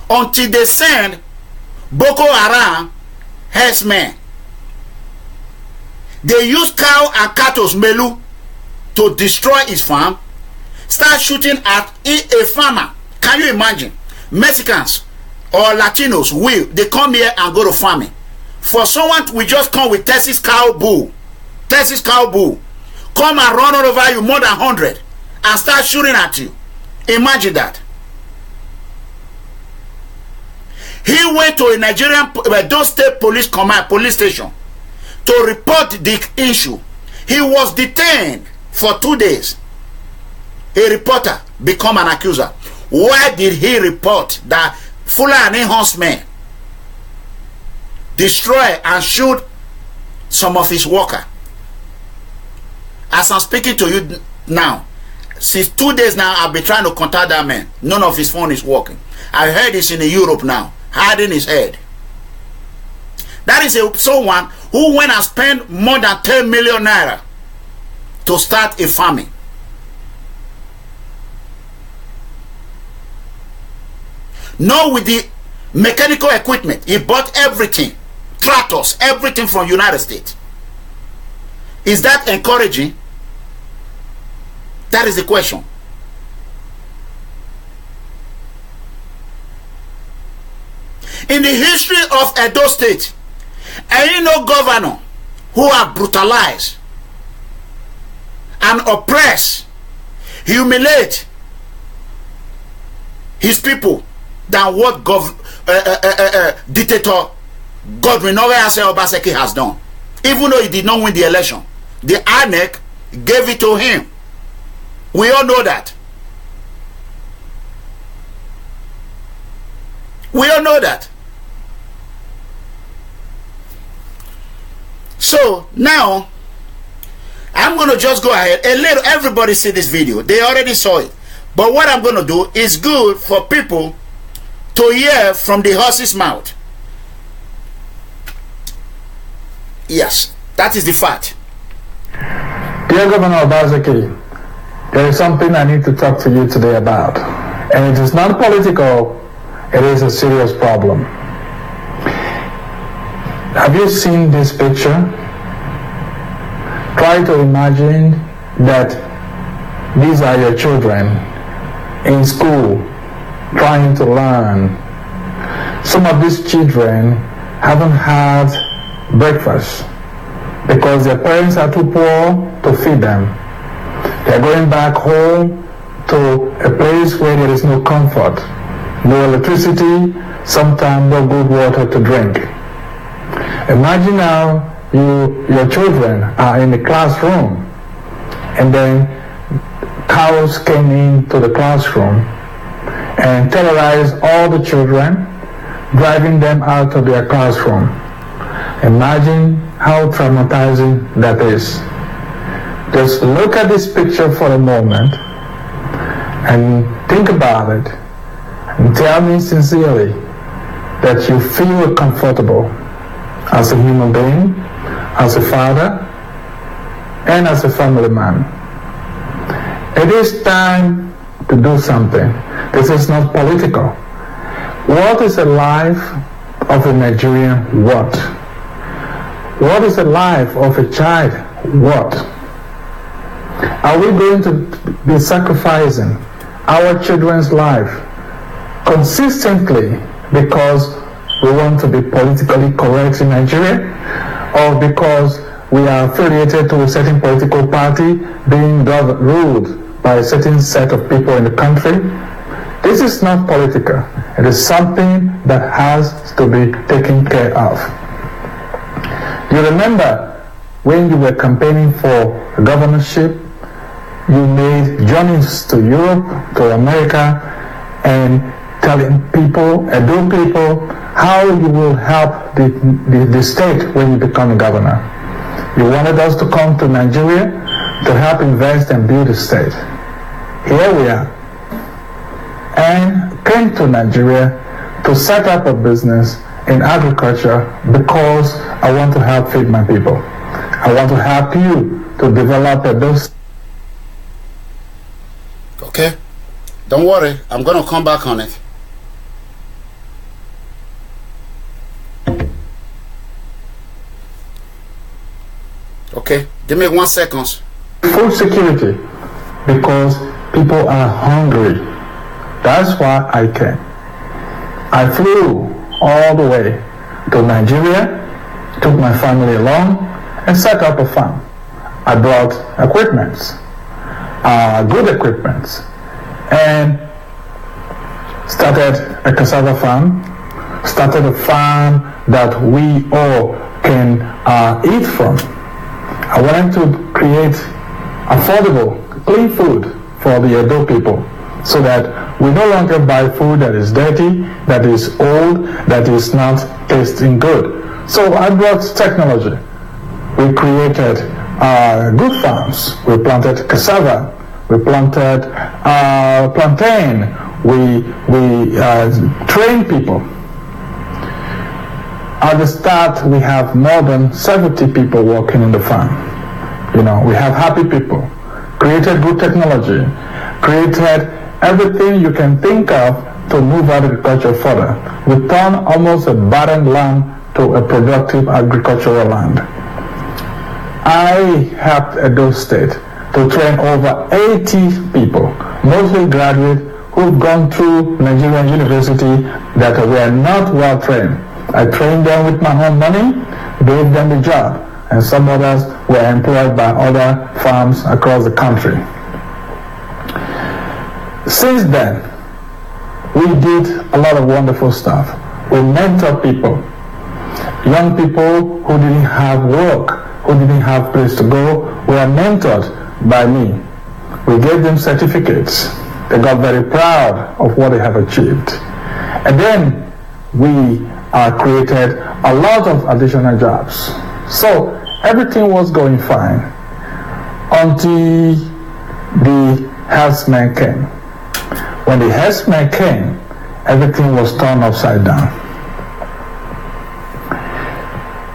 until they send Boko Haram herdsmen. They use cow and cattle, Melu, to destroy his farm. Start shooting at a farmer. Can you imagine? Mexicans or Latinos they come here and go to farming. For someone we just come with Texas cow bull, come and run all over you more than 100 and start shooting at you. Imagine that. He went to a Nigerian Edo State Police Command police station to report the issue. He was detained for 2 days. A reporter become an accuser. Why did he report that Fulani huntsmen destroy and shoot some of his workers? As I'm speaking to you now, since 2 days now, I've been trying to contact that man. None of his phone is working. I heard he's in Europe now, hiding his head. That is someone who went and spent more than 10 million naira to start a farming. Now with the mechanical equipment, he bought everything, tractors, everything from United States. Is that encouraging? That is the question. In the history of Edo State, ain't no governor who have brutalized and oppressed, humiliate his people than what dictator Godwin Obaseki has done. Even though he did not win the election, the INEC gave it to him. We all know that. We all know that. So now I'm going to just go ahead and let everybody see this video. They already saw it. But what I'm going to do is good for people to hear from the horse's mouth. Yes, that is the fact. Dear Governor Obaseki, there is something I need to talk to you today about. And it is not political, it is a serious problem. Have you seen this picture? Try to imagine that these are your children in school trying to learn. Some of these children haven't had breakfast because their parents are too poor to feed them. They're going back home to a place where there is no comfort, no electricity, sometimes no good water to drink. Imagine now your children are in the classroom and then cows came into the classroom and terrorized all the children, driving them out of their classroom. Imagine how traumatizing that is. Just look at this picture for a moment and think about it and tell me sincerely that you feel comfortable as a human being, as a father, and as a family man. It is time to do something. This is not political. What is the life of a Nigerian? What? What is the life of a child? What? Are we going to be sacrificing our children's life consistently because we want to be politically correct in Nigeria, or because we are affiliated to a certain political party being ruled by a certain set of people in the country? This is not political. It is something that has to be taken care of. You remember when you were campaigning for a governorship, you made journeys to Europe, to America, and telling people, Edo people, how you will help the state when you become a governor. You wanted us to come to Nigeria to help invest and build the state. Here we are. And came to Nigeria to set up a business in agriculture because I want to help feed my people. I want to help you to develop a business. Okay, don't worry, I'm going to come back on it. Okay, give me 1 second. Food security, because people are hungry. That's why I came. I flew all the way to Nigeria, took my family along, and set up a farm. I brought equipments, good equipments, and started a cassava farm, started a farm that we all can eat from. I wanted to create affordable, clean food for the Edo people so that we no longer buy food that is dirty, that is old, that is not tasting good. So I brought technology. We created good farms. We planted cassava. We planted plantain. We trained people. At the start, we have more than 70 people working in the farm. You know, we have happy people. Created good technology. Created everything you can think of to move agriculture further. We turned almost a barren land to a productive agricultural land. I helped Edo State to train over 80 people, mostly graduates who've gone through Nigerian university that were not well trained. I trained them with my own money, gave them the job, and some others were employed by other farms across the country. Since then, we did a lot of wonderful stuff. We mentored people, young people who didn't have work, who didn't have place to go, were mentored by me. We gave them certificates. They got very proud of what they have achieved. And then we created a lot of additional jobs. So everything was going fine until the herdsmen came. When the herdsmen came, everything was turned upside down.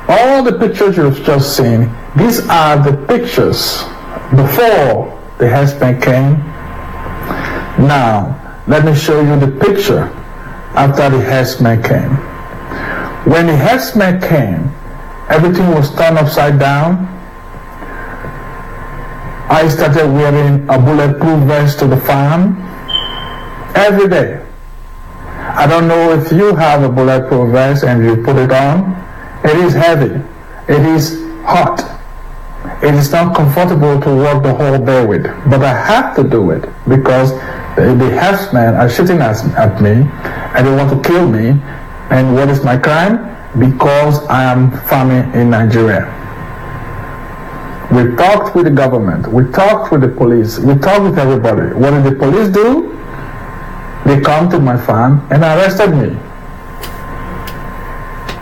All the pictures you've just seen, these are the pictures before the herdsmen came. Now, let me show you the picture after the herdsmen came. When the herdsmen came, everything was turned upside down. I started wearing a bulletproof vest to the farm every day. I don't know if you have a bulletproof vest and you put it on. It is heavy. It is hot. It is not comfortable to walk the whole day with. But I have to do it because the herdsmen are shooting at me and they want to kill me. And what is my crime? Because I am farming in Nigeria. We talked with the government. We talked with the police. We talked with everybody. What did the police do? They come to my farm and arrested me.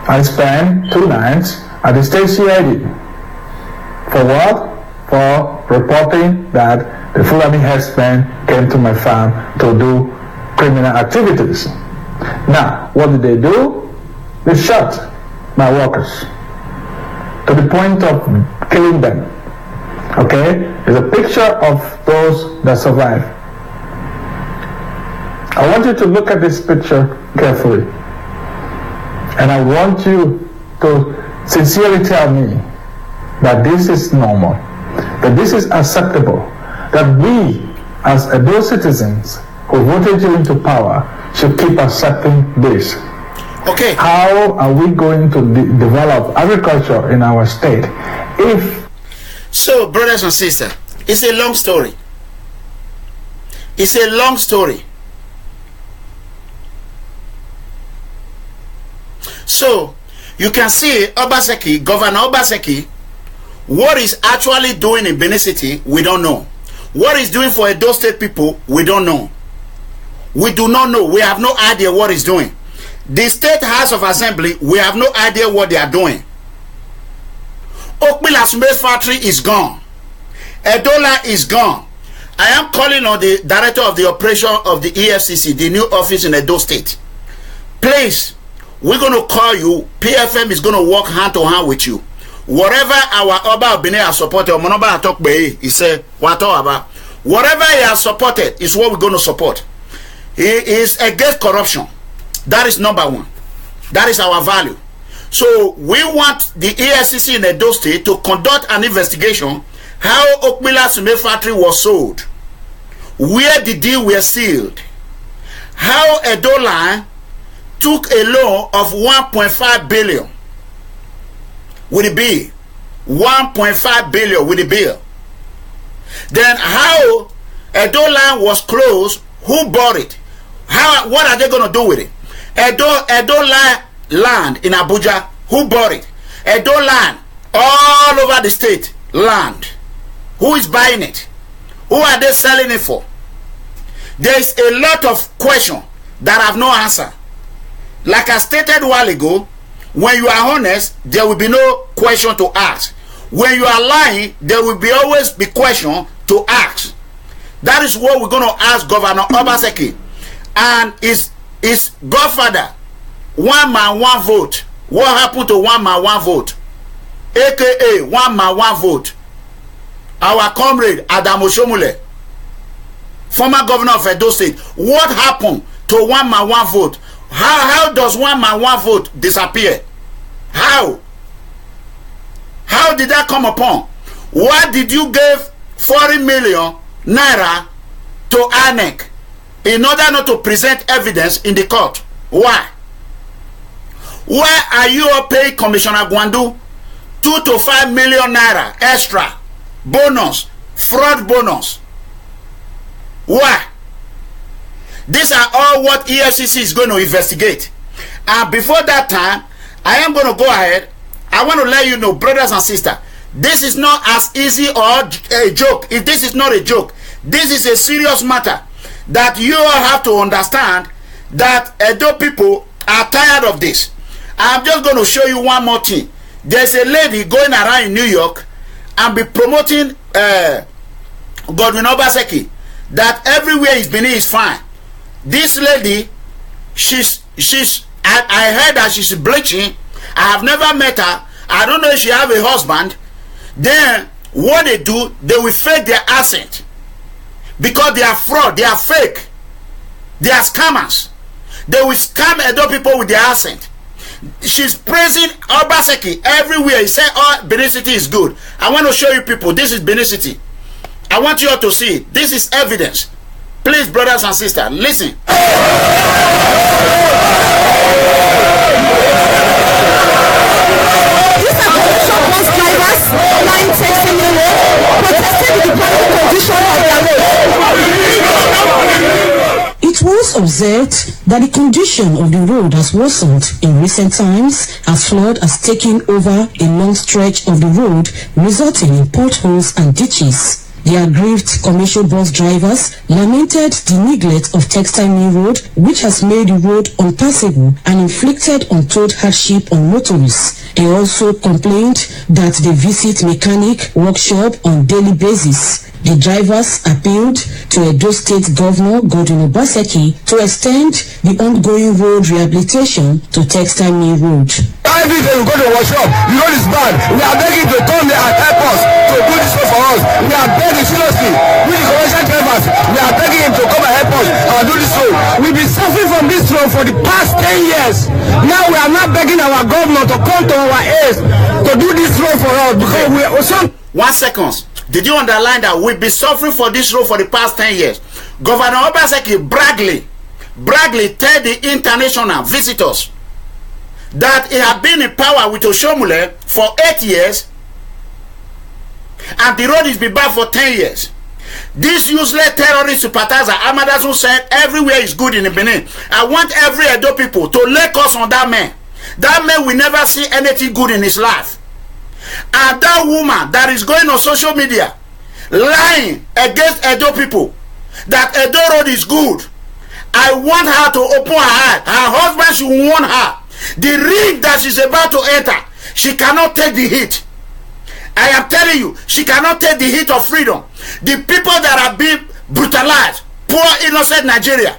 I spent 2 nights at the state CID. For what? For reporting that the Fulani herdsmen came to my farm to do criminal activities. Now, what did they do? They shot my workers to the point of killing them. Okay? There's a picture of those that survived. I want you to look at this picture carefully. And I want you to sincerely tell me that this is normal, that this is acceptable, that we as Edo citizens who voted you into power should keep accepting this. Okay. How are we going to develop agriculture in our state if... So, brothers and sisters, it's a long story. It's a long story. So, you can see Obaseki, Governor Obaseki, what is actually doing in Benin City, we don't know. What he's doing for Edo State people, we don't know. We do not know. We have no idea what he's doing. The State House of Assembly, we have no idea what they are doing. Okpila's maize factory is gone. Edola is gone. I am calling on the director of the operation of the EFCC, the new office in Edo State. Please, we're going to call you. PFM is going to work hand to hand with you. Whatever our Oba Obine has supported, he said, whatever he has supported is what we're going to support. He is against corruption. That is number one. That is our value. So we want the EFCC in Edo State to conduct an investigation how Okpila's maize factory was sold, where the deal was sealed, how Edola took a loan of 1.5 billion with the bill. 1.5 billion with the bill. Then how Edola was closed, who bought it? What are they going to do with it? Edola land in Abuja, who bought it? Edo land all over the state, land. Who is buying it? Who are they selling it for? There is a lot of questions that have no answer. Like I stated a while ago, when you are honest, there will be no question to ask. When you are lying, there will be always be question to ask. That is what we're going to ask Governor Obaseki and his godfather. 1 man 1 vote. What happened to 1 man 1 vote? AKA 1 man 1 vote. Our comrade Adam Oshomole, former governor of Edo State. What happened to 1 man 1 vote? How does 1 man 1 vote disappear? How? How did that come upon? Why did you give 40 million naira to INEC in order not to present evidence in the court? Why? Why are you paying Commissioner Gwandu 2 to 5 million naira extra bonus, fraud bonus? Why? These are all what EFCC is going to investigate. And before that time, I am going to go ahead. I want to let you know, brothers and sisters, this is not as easy or a joke. If this is not a joke, this is a serious matter that you all have to understand that Edo people are tired of this. I'm just going to show you one more thing. There's a lady going around in New York and be promoting Godwin Obaseki that everywhere is Benin is fine. This lady, I heard that she's bleaching. I have never met her. I don't know if she have a husband. Then what they do, they will fake their accent because they are fraud, they are fake, they are scammers. They will scam Edo people with their accent. She's praising Obaseki everywhere. He said, oh, Benin City is good. I want to show you people, this is Benin City. I want you all to see it. This is evidence. Please, brothers and sisters, listen. These are corruption bus drivers, line taxi protested the public condition of their road. It was observed that the condition of the road has worsened in recent times as flood has taken over a long stretch of the road, resulting in potholes and ditches. The aggrieved commercial bus drivers lamented the neglect of Textile Mill Road, which has made the road unpassable and inflicted untold hardship on motorists. They also complained that they visit mechanic workshop on daily basis. The drivers appealed to Edo State Governor Godwin Obaseki to extend the ongoing road rehabilitation to Textile Mill Road. Every day we go to workshop, the road is bad. We are begging to come there and help us to do this road for us. We are begging seriously. We the commercial drivers, we are begging him to come and help us and do this road. We've been suffering from this road for the past 10 years. Now we are not begging our governor to come to our aid to do this road for us because we are some. 1 second. Did you underline that we've been suffering for this road for the past 10 years? Governor Obaseki bragly tell the international visitors that he had been in power with Oshomule for 8 years and the road has been bad for 10 years. This useless terrorist sympathizer Amadasu said everywhere is good in the Benin. I want every Edo people to lay curse on that man. That man will never see anything good in his life. And that woman that is going on social media lying against Edo people that Edo road is good, I want her to open her eye. Her husband should warn her. The ring that she's about to enter, she cannot take the heat. I am telling you, she cannot take the heat of freedom. The people that are being brutalized, poor innocent Nigeria.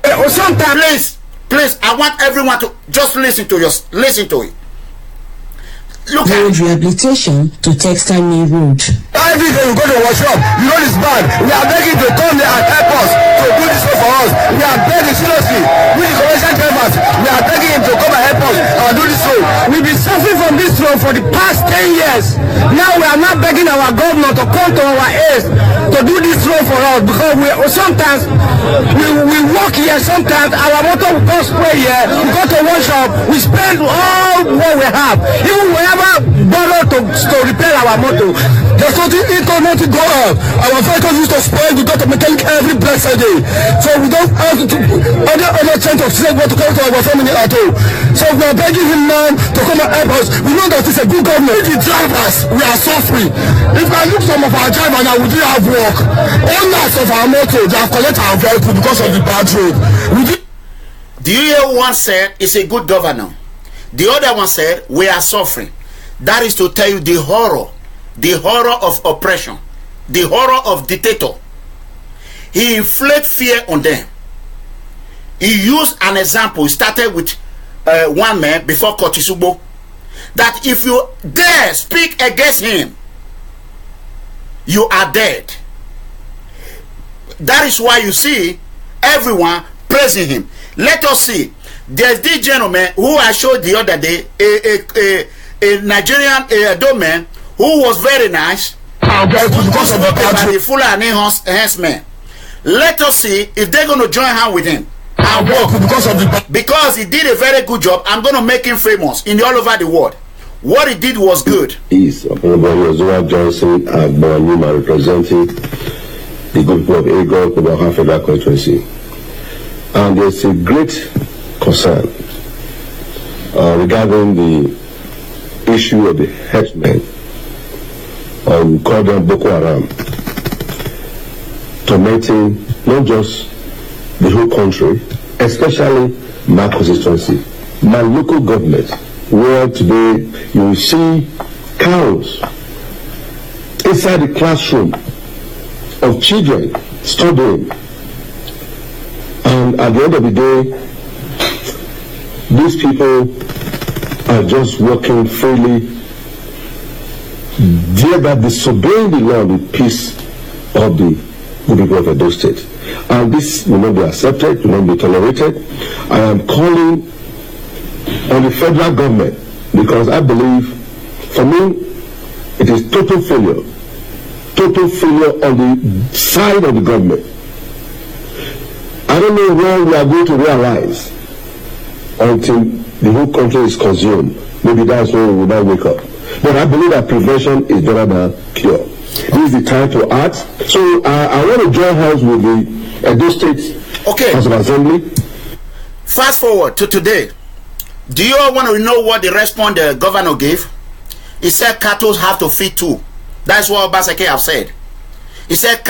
Please, I want everyone to just listen to it. Look road rehabilitation to Textile Mill Road. Every day we go to workshop, the road is bad. We are begging to come there and help us to do this road for us. We are begging seriously. We the commercial drivers, we are begging him to come and help us and do this road. We've been suffering from this road for the past 10 years. Now we are not begging our governor to come to our aid to do this road for us because sometimes we walk here, sometimes our motor will come spray here. We go to workshop, we spend all what we have. Even whenever borrow to repair our motor. There's nothing go up. Our vehicles used to spoil. We go to mechanic every blessed day. So we don't have to other chance of strength to come to our family at all. So we are begging him now to come and help us. We know that it's a good government. The drivers, we are suffering. If I look some of our drivers now, we didn't have work. Owners of our motor, they have collected our vehicle because of the bad road. Do you hear one said it's a good governor? The other one said we are suffering. That is to tell you the horror of oppression, the horror of dictator. He inflicted fear on them. He used an example. He started with one man before Kotisubo, that if you dare speak against him, you are dead. That is why you see everyone praising him. Let us see. There's this gentleman who I showed the other day, a Nigerian Edo man who was very nice. Because of the Fulani henchman. Let us see if they're going to join hand with him and work because he did a very good job. I'm going to make him famous in all over the world. What he did was good. Is Honorable Johnson Agbanuma representing the group of Egon Kubaha Federal Constituency, and there's a great concern regarding the issue of the henchmen, we call them Boko Haram, tormenting not just the whole country, especially my constituency, my local government, where today you will see cows inside the classroom of children studying, and at the end of the day, these people are just walking freely, thereby disobeying the law and the peace of the people of Edo State. And this will not be accepted, will not be tolerated. I am calling on the federal government, because I believe, for me, it is total failure on the side of the government. I don't know when we are going to realize until the whole country is consumed. Maybe that's when we will not wake up. But I believe that prevention is better than cure. This is the time to act. So I want to join hands with the Edo State House of Assembly. Fast forward to today. Do you all want to know what the response the governor gave? He said cattle have to feed too. That's what Obaseki have said. He said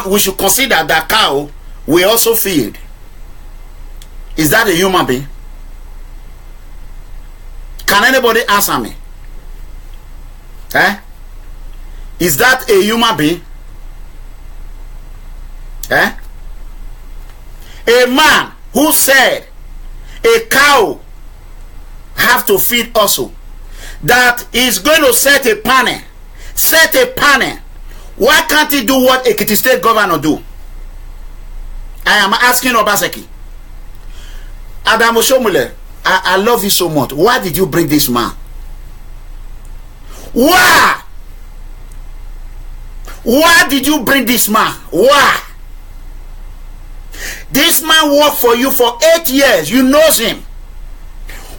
we should consider that cow will also feed. Is that a human being? Can anybody answer me? Is that a human being? A man who said a cow have to feed also, that is going to set a panel. Why can't he do what Ekiti State governor do? I am asking Obaseki. Adam Oshomole, I love you so much. Why did you bring this man? Why? Why did you bring this man? Why? This man worked for you for 8 years. You knows him.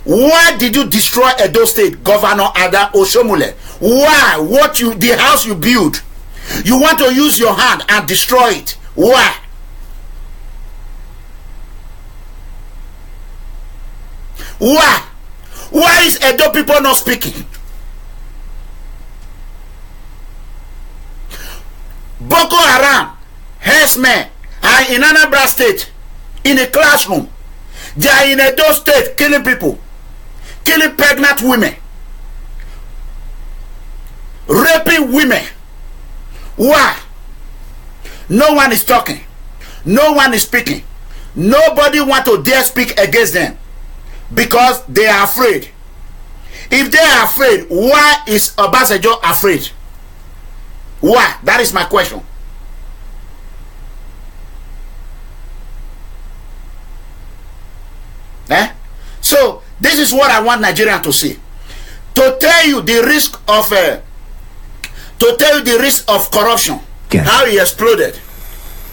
Why did you destroy Edo State, Governor Adam Oshomole? Why? The house you built, you want to use your hand and destroy it. Why? Why? Why is Edo people not speaking? Boko Haram, herdsmen are in Anambra State in a classroom. They are in Edo State killing people, killing pregnant women, raping women. Why? No one is talking. No one is speaking. Nobody want to dare speak against them because they are afraid. If they are afraid, why is Obasanjo afraid? Why? That is my question. So this is what I want Nigerians to see. To tell you the risk of corruption, how he exploded.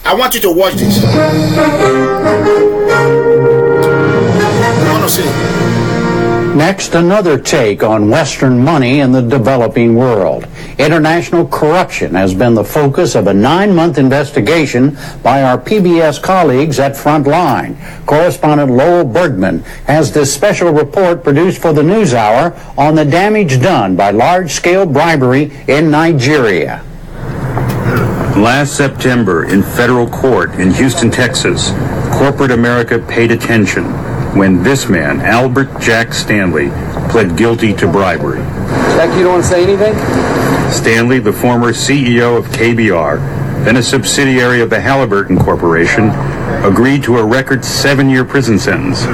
I want you to watch this. I want to see. Next, another take on Western money in the developing world. International corruption has been the focus of a 9-month investigation by our PBS colleagues at Frontline. Correspondent Lowell Bergman has this special report produced for the NewsHour on the damage done by large-scale bribery in Nigeria. Last September, in federal court in Houston, Texas, corporate America paid attention when this man, Albert Jack Stanley, pled guilty to bribery. Jack, you don't want to say anything? Stanley, the former CEO of KBR, then a subsidiary of the Halliburton Corporation, agreed to a record 7-year prison sentence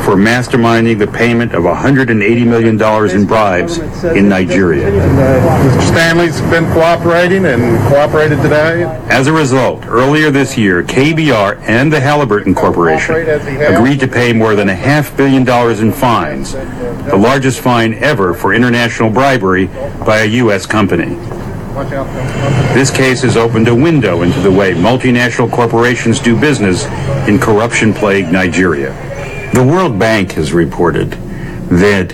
for masterminding the payment of $180 million in bribes in Nigeria. Mr. Stanley's been cooperating and cooperated today. As a result, earlier this year, KBR and the Halliburton Corporation agreed to pay more than $500 million in fines, the largest fine ever for international bribery by a U.S. company. This case has opened a window into the way multinational corporations do business in corruption-plagued Nigeria. The World Bank has reported that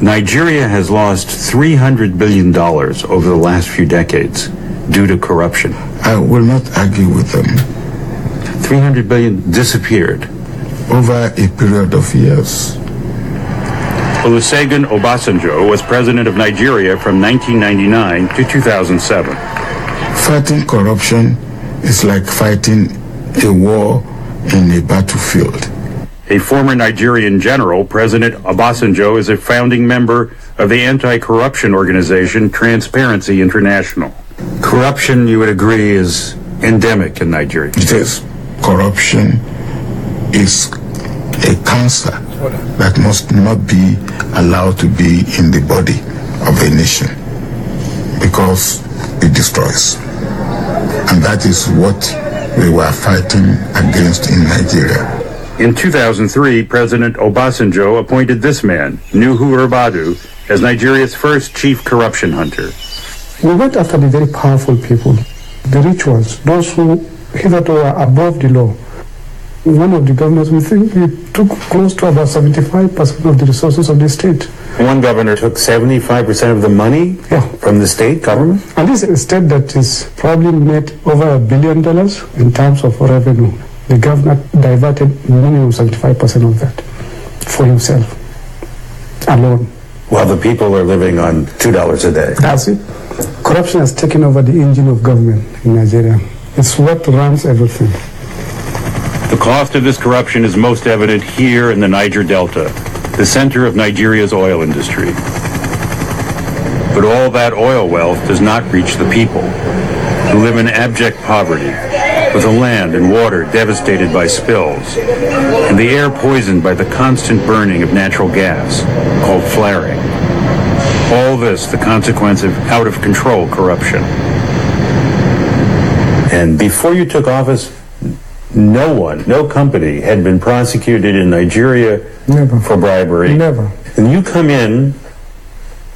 Nigeria has lost $300 billion over the last few decades due to corruption. I will not argue with them. $300 billion disappeared over a period of years. Olusegun Obasanjo was president of Nigeria from 1999 to 2007. Fighting corruption is like fighting a war in a battlefield. A former Nigerian general, President Obasanjo is a founding member of the anti-corruption organization Transparency International. Corruption, you would agree, is endemic in Nigeria. It is. Corruption is a cancer that must not be allowed to be in the body of a nation because it destroys. And that is what we were fighting against in Nigeria. In 2003, President Obasanjo appointed this man, Nuhu Ribadu, as Nigeria's first chief corruption hunter. We went after the very powerful people, the rich ones, those who hitherto were above the law. One of the governors, we think he took close to about 75% of the resources of the state. One governor took 75% of the money from the state government? And this is a state that is probably made over $1 billion in terms of revenue. The governor diverted minimum 75% of that for himself alone. While the people are living on $2 a day. That's it. Corruption has taken over the engine of government in Nigeria. It's what runs everything. The cost of this corruption is most evident here in the Niger Delta, the center of Nigeria's oil industry. But all that oil wealth does not reach the people, who live in abject poverty, with the land and water devastated by spills, and the air poisoned by the constant burning of natural gas, called flaring. All this the consequence of out-of-control corruption. And before you took office, no company had been prosecuted in Nigeria for bribery. Never. And you come in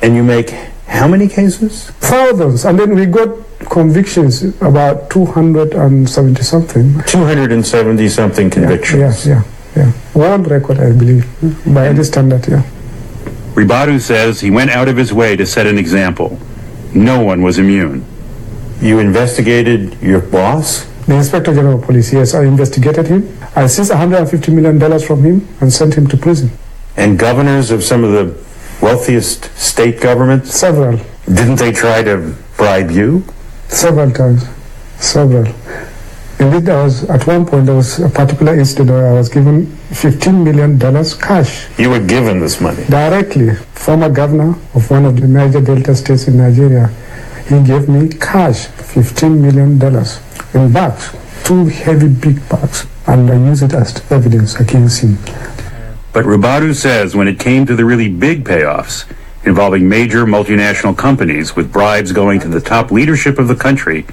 and you make how many cases? Thousands. And then we got convictions, about 270-something. 270-something convictions. Yeah. World record, I believe, by any standard, Ribadu says he went out of his way to set an example. No one was immune. You investigated your boss? The Inspector General of Police, yes, I investigated him. I seized $150 million from him and sent him to prison. And governors of some of the wealthiest state governments? Several. Didn't they try to bribe you? Several times. Several. Indeed, at one point, there was a particular incident where I was given $15 million cash. You were given this money? Directly. Former governor of one of the Niger Delta states in Nigeria, he gave me cash, $15 million in bags, 2 heavy big bags, and I used it as evidence against him. But Ribadu says when it came to the really big payoffs, involving major multinational companies with bribes going to the top leadership of the country,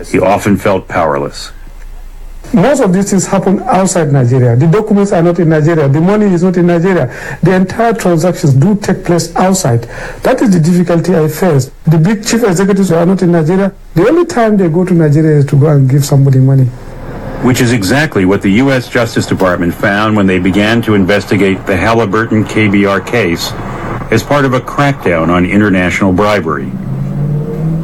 he often felt powerless. Most of these things happen outside Nigeria. The documents are not in Nigeria. The money is not in Nigeria. The entire transactions do take place outside. That is the difficulty I face. The big chief executives are not in Nigeria. The only time they go to Nigeria is to go and give somebody money. Which is exactly what the U.S. Justice Department found when they began to investigate the Halliburton KBR case as part of a crackdown on international bribery.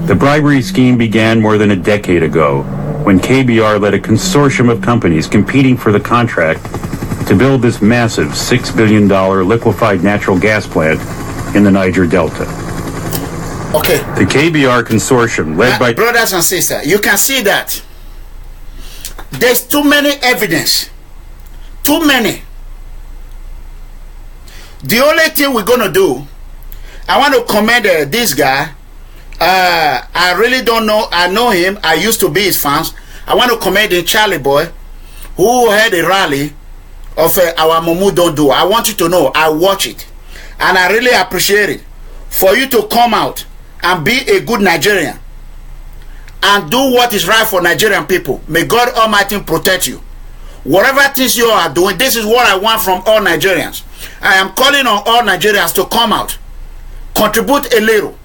The bribery scheme began more than a decade ago, when KBR led a consortium of companies competing for the contract to build this massive $6 billion liquefied natural gas plant in the Niger Delta. Okay. The KBR consortium, led by... Brothers and sisters, you can see that there's too many evidence. Too many. The only thing we're going to do, I want to commend this guy. I really don't know. I know him. I used to be his fans. I want to commend him, Charlie Boy, who had a rally of our Mumu Don't Do. I want you to know, I watch it. And I really appreciate it. For you to come out and be a good Nigerian and do what is right for Nigerian people. May God Almighty protect you. Whatever things you are doing, this is what I want from all Nigerians. I am calling on all Nigerians to come out. Contribute a little.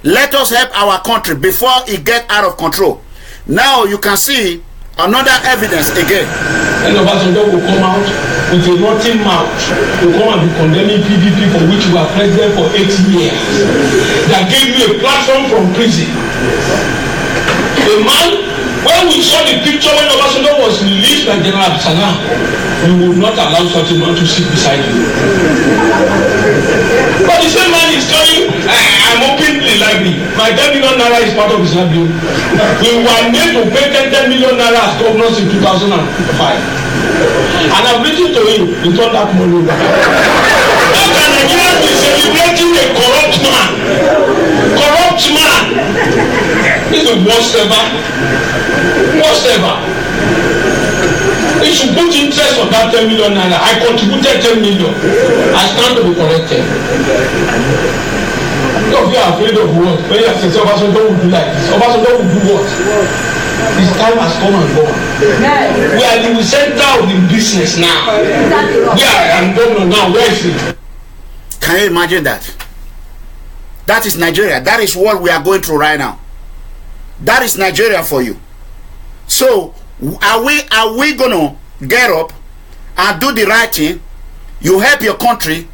Let us help our country before it gets out of control. Now you can see another evidence again. And Obasanjo will come out with a rotten mouth to come and be condemning PDP, for which we are president for 8 years. That gave you a platform from prison. A man, when we saw the picture when Obasanjo was released by General Absalom, we would not allow such a man to sit beside you. But the same man is coming, I'm openly library. My 10 million naira is part of his library. We were made to pay 10 million naira as governors in 2005. And I've written to him, he turned that money over. How can Nigeria be celebrating a corrupt man? Corrupt man! This is the worst ever. Worst ever. He should put interest on that 10 million naira. I contributed 10 million. I stand to be corrected. Because we are afraid of what? When you have to say Obasanjo will do like this, Obasanjo will do what? His time has come and gone. We are in the center of the business now. We are in governor now. Where is it? Can you imagine that? That is Nigeria. That is what we are going through right now. That is Nigeria for you. So are we gonna get up and do the right thing? You help your country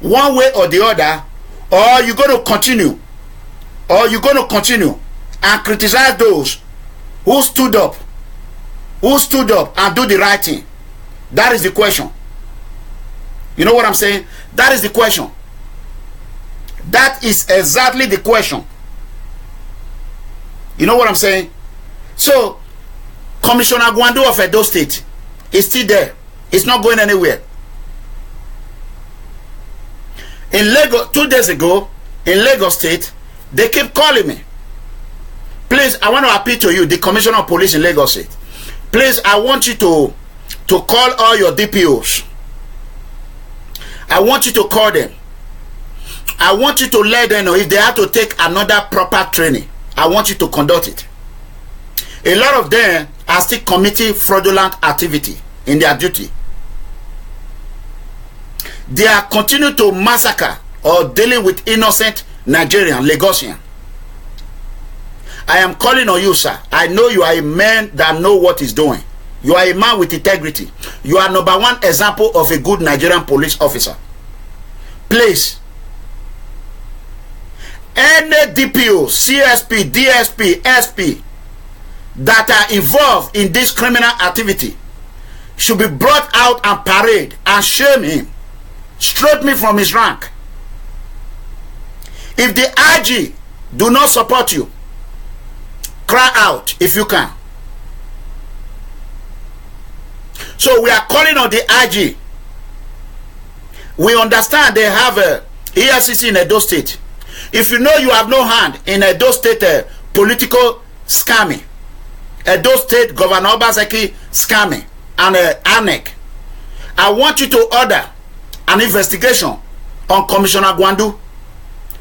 one way or the other, or you're gonna continue, and criticize those who stood up and do the right thing? That is the question. You know what I'm saying? That is the question. That is exactly the question. You know what I'm saying? So Commissioner Gwandu of Edo State is still there. It's not going anywhere. In Lagos, 2 days ago, in Lagos State, they keep calling me. Please, I want to appeal to you, the Commissioner of Police in Lagos State. Please, I want you to call all your DPOs. I want you to call them. I want you to let them know if they have to take another proper training. I want you to conduct it. A lot of them are still committing fraudulent activity in their duty. They are continuing to massacre or dealing with innocent Nigerian, Lagosian. I am calling on you, sir. I know you are a man that know what he's doing. You are a man with integrity. You are number one example of a good Nigerian police officer. Please, any DPO, CSP, DSP, SP that are involved in this criminal activity should be brought out and paraded and shame him. Strip me from his rank. If the IG do not support you, cry out if you can. So we are calling on the IG. We understand they have a EFCC in Edo State. If you know you have no hand in Edo State political scamming, Edo State Governor Obaseki scamming, and ANEC, I want you to order an investigation on Commissioner Gwandu.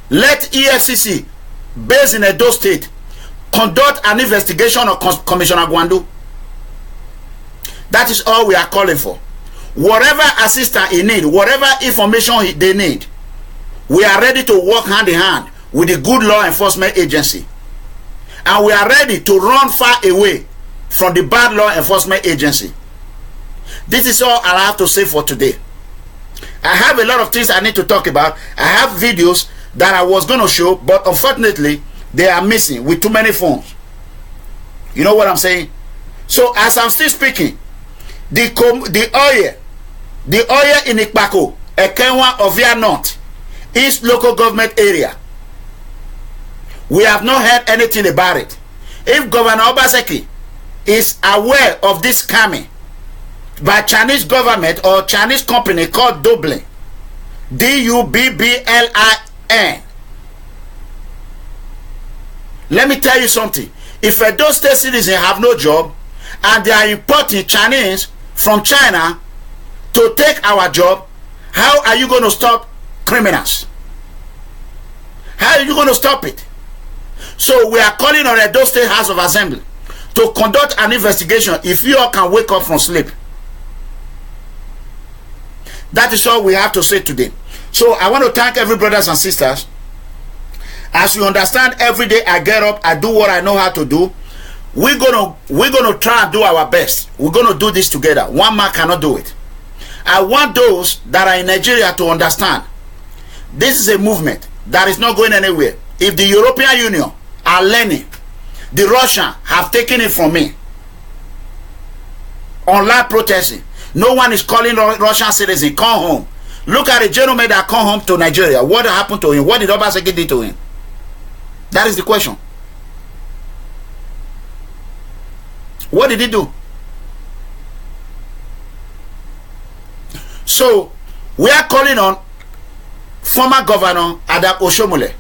Let EFCC, based in Edo State, conduct an investigation on Commissioner Gwandu. That is all we are calling for. Whatever assistance he need, whatever information they need, we are ready to work hand in hand with the good law enforcement agency. And we are ready to run far away from the bad law enforcement agency. This is all I have to say for today. I have a lot of things I need to talk about. I have videos that I was going to show, but unfortunately, they are missing with too many phones. You know what I'm saying? So as I'm still speaking, the oil in Ikpako, Ekenwa, Ovia North, East local government area, we have not heard anything about it. If Governor Obaseki is aware of this scamming by Chinese government or Chinese company called Dublin, Dubblin, let me tell you something. If Edo State citizens have no job and they are importing Chinese from China to take our job, how are you going to stop criminals? How are you going to stop it? So we are calling on Edo State House of Assembly to conduct an investigation if you all can wake up from sleep. That is all we have to say today. So I want to thank every brothers and sisters. As you understand, every day I get up, I do what I know how to do. We're gonna try and do our best. We're gonna do this together. One man cannot do it. I want those that are in Nigeria to understand this is a movement that is not going anywhere. If the European Union are learning, the Russians have taken it from me. Online protesting. No one is calling Russian citizens, come home. Look at the gentleman that come home to Nigeria. What happened to him? What did Obaseki do to him? That is the question. What did he do? So we are calling on former Governor Adam Oshomole.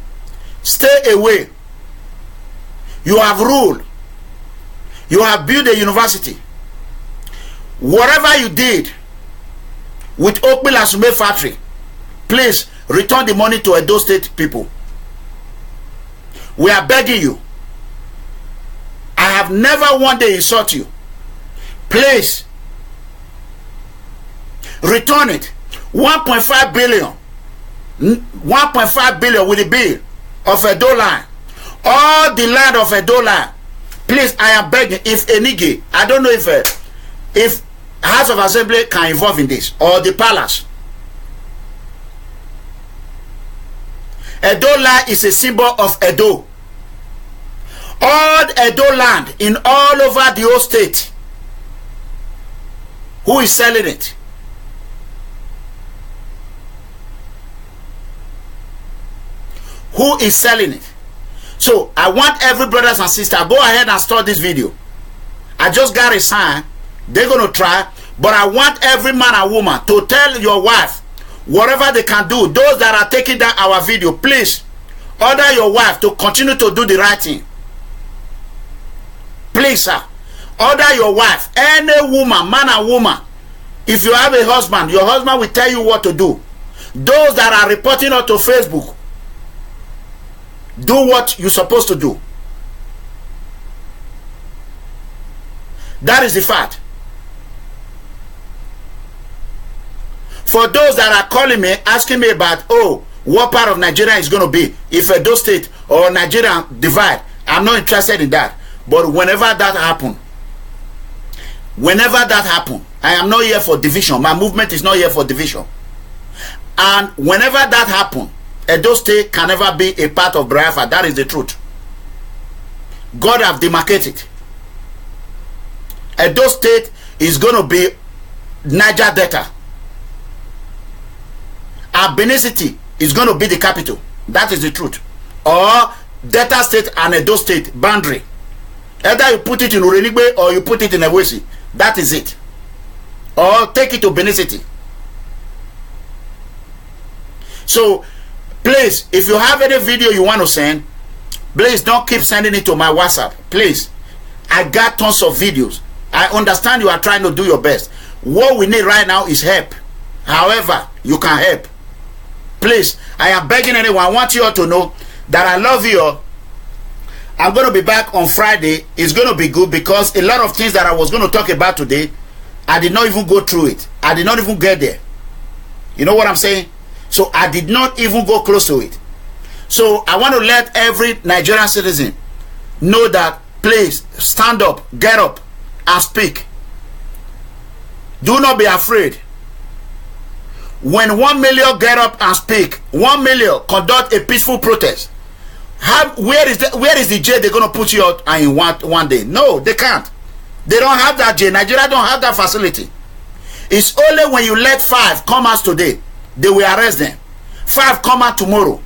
Stay away. You have ruled. You have built a university. Whatever you did with Oakmill and Sume factory, please return the money to Edo State people. We are begging you. I have never one day insult you. Please return it. 1.5 billion. 1.5 billion with the bill of Edo land. All the land of Edo land. Please, I am begging. If Enige, I don't know if House of Assembly can involve in this, or the palace. Edo land is a symbol of Edo. All Edo land in all over the whole state. Who is selling it? Who is selling it? So I want every brothers and sisters, go ahead and start this video. I just got a sign. They're going to try. But I want every man and woman to tell your wife whatever they can do. Those that are taking down our video, please order your wife to continue to do the right thing. Please, sir, order your wife, any woman, man and woman. If you have a husband, your husband will tell you what to do. Those that are reporting out to Facebook, do what you're supposed to do. That is the fact. For those that are calling me, asking me about, oh, what part of Nigeria is going to be, if Edo State or Nigeria divide, I'm not interested in that. But whenever that happen, I am not here for division. My movement is not here for division. And whenever that happen, Edo State can never be a part of Biafra. That is the truth. God have demarcated. Edo State is going to be Niger Delta. Benin City is going to be the capital. That is the truth. Or Delta State and Edo State boundary. Either you put it in Urenigwe or you put it in Ewesi. That is it. Or take it to Benin City. So, please, if you have any video you want to send, please don't keep sending it to my WhatsApp. Please. I got tons of videos. I understand you are trying to do your best. What we need right now is help. However, you can help. Please, I am begging anyone. I want you all to know that I love you all. I'm going to be back on Friday. It's going to be good because a lot of things that I was going to talk about today, I did not even go through it. I did not even get there. You know what I'm saying? So I did not even go close to it. So I want to let every Nigerian citizen know that please stand up, get up and speak. Do not be afraid. When 1 million get up and speak, 1 million conduct a peaceful protest. Where is the jail they're going to put you out in one day? No, they can't. They don't have that jail. Nigeria don't have that facility. It's only when you let 5 come out today, they will arrest them. 5 come out tomorrow.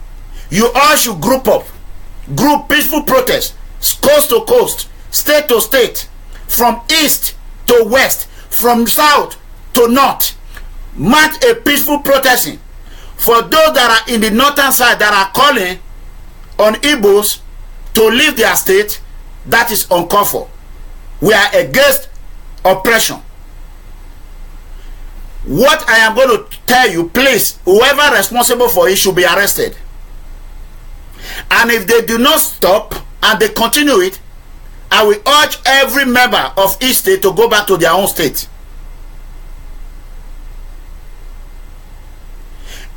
You all should group up. Group peaceful protest. Coast to coast. State to state. From east to west. From south to north. March a peaceful protesting. For those that are in the northern side that are calling on Igbos to leave their state, that is uncalled for. We are against oppression. What I am going to tell you, please, whoever responsible for it should be arrested. And if they do not stop and they continue it, I will urge every member of each state to go back to their own state.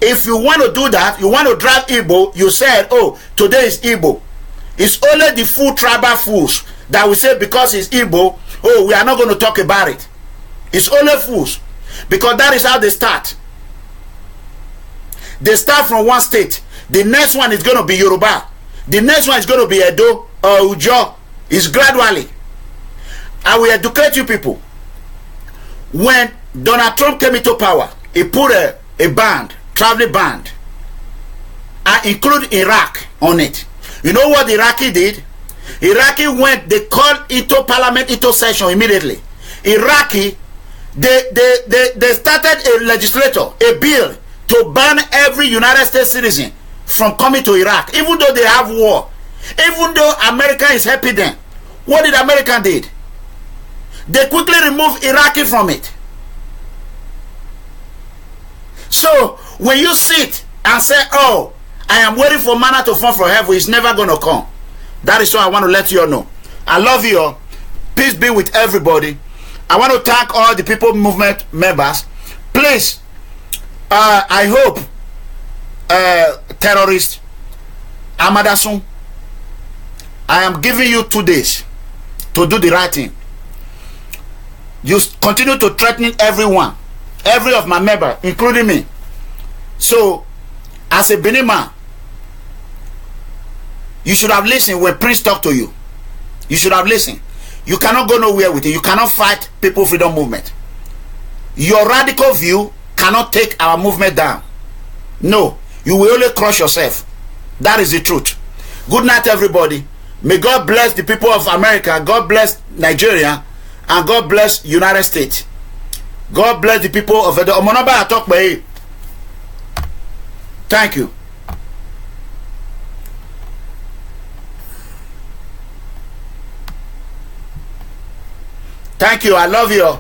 If you want to do that, you want to drive Igbo, you said, oh, today is Igbo. It's only the full tribal fools that will say because it's Igbo, oh, we are not going to talk about it. It's only fools. Because that is how they start. They start from one state. The next one is going to be Yoruba. The next one is going to be Edo or Ujo. It's gradually. I will educate you people. When Donald Trump came into power, he put a band, traveling band. I include Iraq on it. You know what the Iraqi did? Iraqi went, they called into parliament into session immediately. Iraqi, they started a legislature, a bill to ban every United States citizen from coming to Iraq, even though they have war, even though America is helping them. What did America did? They quickly removed Iraqi from it. So when you sit and say, oh, I am waiting for manna to fall from heaven, it's never going to come. That is what I want to let you all know. I love you all. Peace be with everybody. I want to thank all the People Movement members. Please, I hope terrorist Amadasun, I am giving you 2 days to do the right thing. You continue to threaten everyone, every of my members, including me. So, as a Benin man, you should have listened when Prince talked to you. You should have listened. You cannot go nowhere with it. You cannot fight People Freedom Movement. Your radical view cannot take our movement down. No, you will only crush yourself. That is the truth. Good night, everybody. May God bless the people of America. God bless Nigeria. And God bless United States. God bless the people of the Omonoba Atokbe. Thank you. Thank you. I love you.